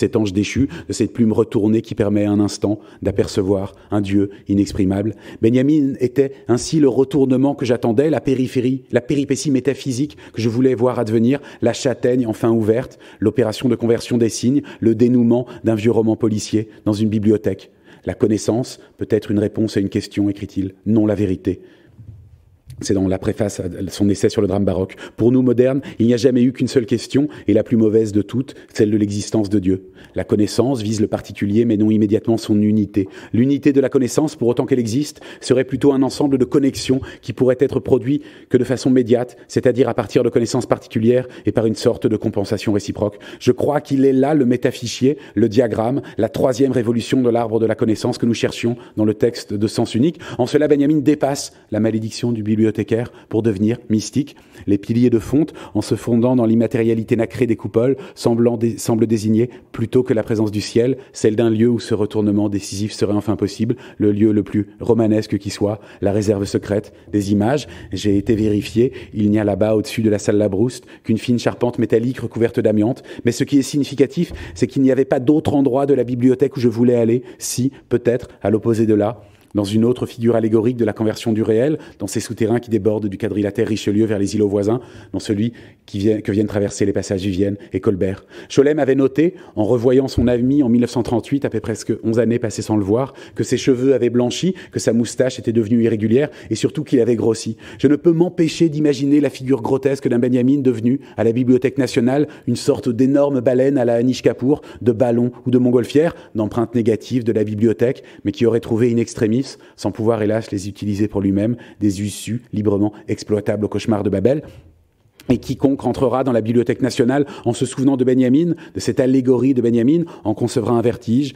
cette plume retournée qui permet un instant d'apercevoir un Dieu inexprimable. Benjamin était ainsi le retournement que j'attendais, la péripétie métaphysique que je voulais voir advenir, la châtaigne enfin ouverte, l'opération de conversion des signes, le dénouement d'un vieux roman policier dans une bibliothèque. La connaissance peut être une réponse à une question, écrit-il, non la vérité. C'est dans la préface à son essai sur le drame baroque. Pour nous, modernes, il n'y a jamais eu qu'une seule question, et la plus mauvaise de toutes, celle de l'existence de Dieu. La connaissance vise le particulier, mais non immédiatement son unité. L'unité de la connaissance, pour autant qu'elle existe, serait plutôt un ensemble de connexions qui pourraient être produits que de façon médiate, c'est-à-dire à partir de connaissances particulières et par une sorte de compensation réciproque. Je crois qu'il est là le métafichier, le diagramme, la troisième révolution de l'arbre de la connaissance que nous cherchions dans le texte de Sens unique. En cela, Benjamin dépasse la malédiction du bibliothécaire pour devenir mystique. Les piliers de fonte, en se fondant dans l'immatérialité nacrée des coupoles, semblent désigner, plutôt que la présence du ciel, celle d'un lieu où ce retournement décisif serait enfin possible, le lieu le plus romanesque qui soit, la réserve secrète des images. J'ai été vérifié, il n'y a là-bas, au-dessus de la salle Labrouste, qu'une fine charpente métallique recouverte d'amiante, mais ce qui est significatif, c'est qu'il n'y avait pas d'autre endroit de la bibliothèque où je voulais aller, si, peut-être, à l'opposé de là, dans une autre figure allégorique de la conversion du réel, dans ces souterrains qui débordent du quadrilatère Richelieu vers les îlots voisins, dans celui que viennent traverser les passages Vivienne et Colbert. Scholem avait noté, en revoyant son ami en 1938, après presque 11 années passées sans le voir, que ses cheveux avaient blanchi, que sa moustache était devenue irrégulière, et surtout qu'il avait grossi. Je ne peux m'empêcher d'imaginer la figure grotesque d'un Benjamin devenu, à la Bibliothèque nationale, une sorte d'énorme baleine à la Anish Kapoor, de ballon ou de montgolfière, d'empreinte négative de la bibliothèque, mais qui aurait trouvé in extremis, sans pouvoir hélas les utiliser pour lui-même, des issues librement exploitables au cauchemar de Babel. Et quiconque rentrera dans la Bibliothèque nationale en se souvenant de Benjamin, de cette allégorie de Benjamin, en concevra un vertige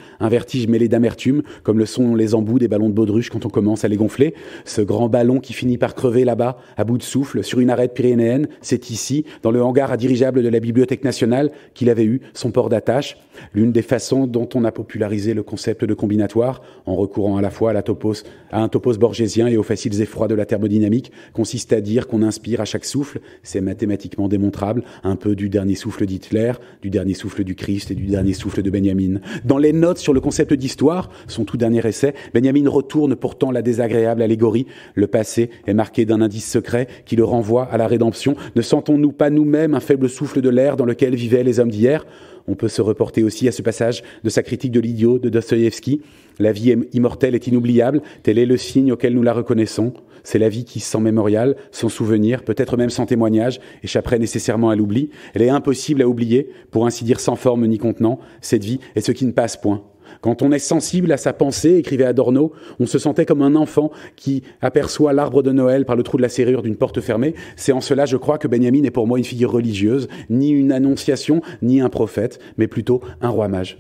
mêlé d'amertume, comme le sont les embouts des ballons de baudruche quand on commence à les gonfler. Ce grand ballon qui finit par crever là-bas, à bout de souffle, sur une arête pyrénéenne, c'est ici, dans le hangar à dirigeable de la Bibliothèque nationale, qu'il avait eu son port d'attache. L'une des façons dont on a popularisé le concept de combinatoire, en recourant à la fois à un topos borgésien et aux faciles effrois de la thermodynamique, consiste à dire qu'on inspire à chaque souffle, c'est mathématiquement démontrable, un peu du dernier souffle d'Hitler, du dernier souffle du Christ et du dernier souffle de Benjamin. Dans les notes sur le concept d'histoire, son tout dernier essai, Benjamin retourne pourtant la désagréable allégorie. Le passé est marqué d'un indice secret qui le renvoie à la rédemption. Ne sentons-nous pas nous-mêmes un faible souffle de l'air dans lequel vivaient les hommes d'hier ? On peut se reporter aussi à ce passage de sa critique de l'idiot de Dostoïevski. La vie immortelle est inoubliable, tel est le signe auquel nous la reconnaissons. C'est la vie qui, sans mémorial, sans souvenir, peut-être même sans témoignage, échapperait nécessairement à l'oubli. Elle est impossible à oublier, pour ainsi dire sans forme ni contenant. Cette vie est ce qui ne passe point. Quand on est sensible à sa pensée, écrivait Adorno, on se sentait comme un enfant qui aperçoit l'arbre de Noël par le trou de la serrure d'une porte fermée. C'est en cela, je crois, que Benjamin est pour moi une figure religieuse, ni une annonciation, ni un prophète, mais plutôt un roi mage.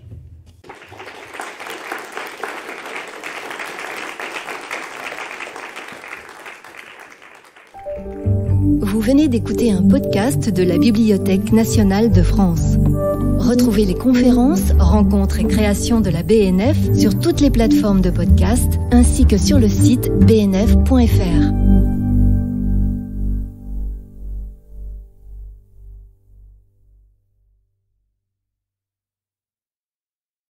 Vous venez d'écouter un podcast de la Bibliothèque nationale de France. Retrouvez les conférences, rencontres et créations de la BNF sur toutes les plateformes de podcast ainsi que sur le site bnf.fr.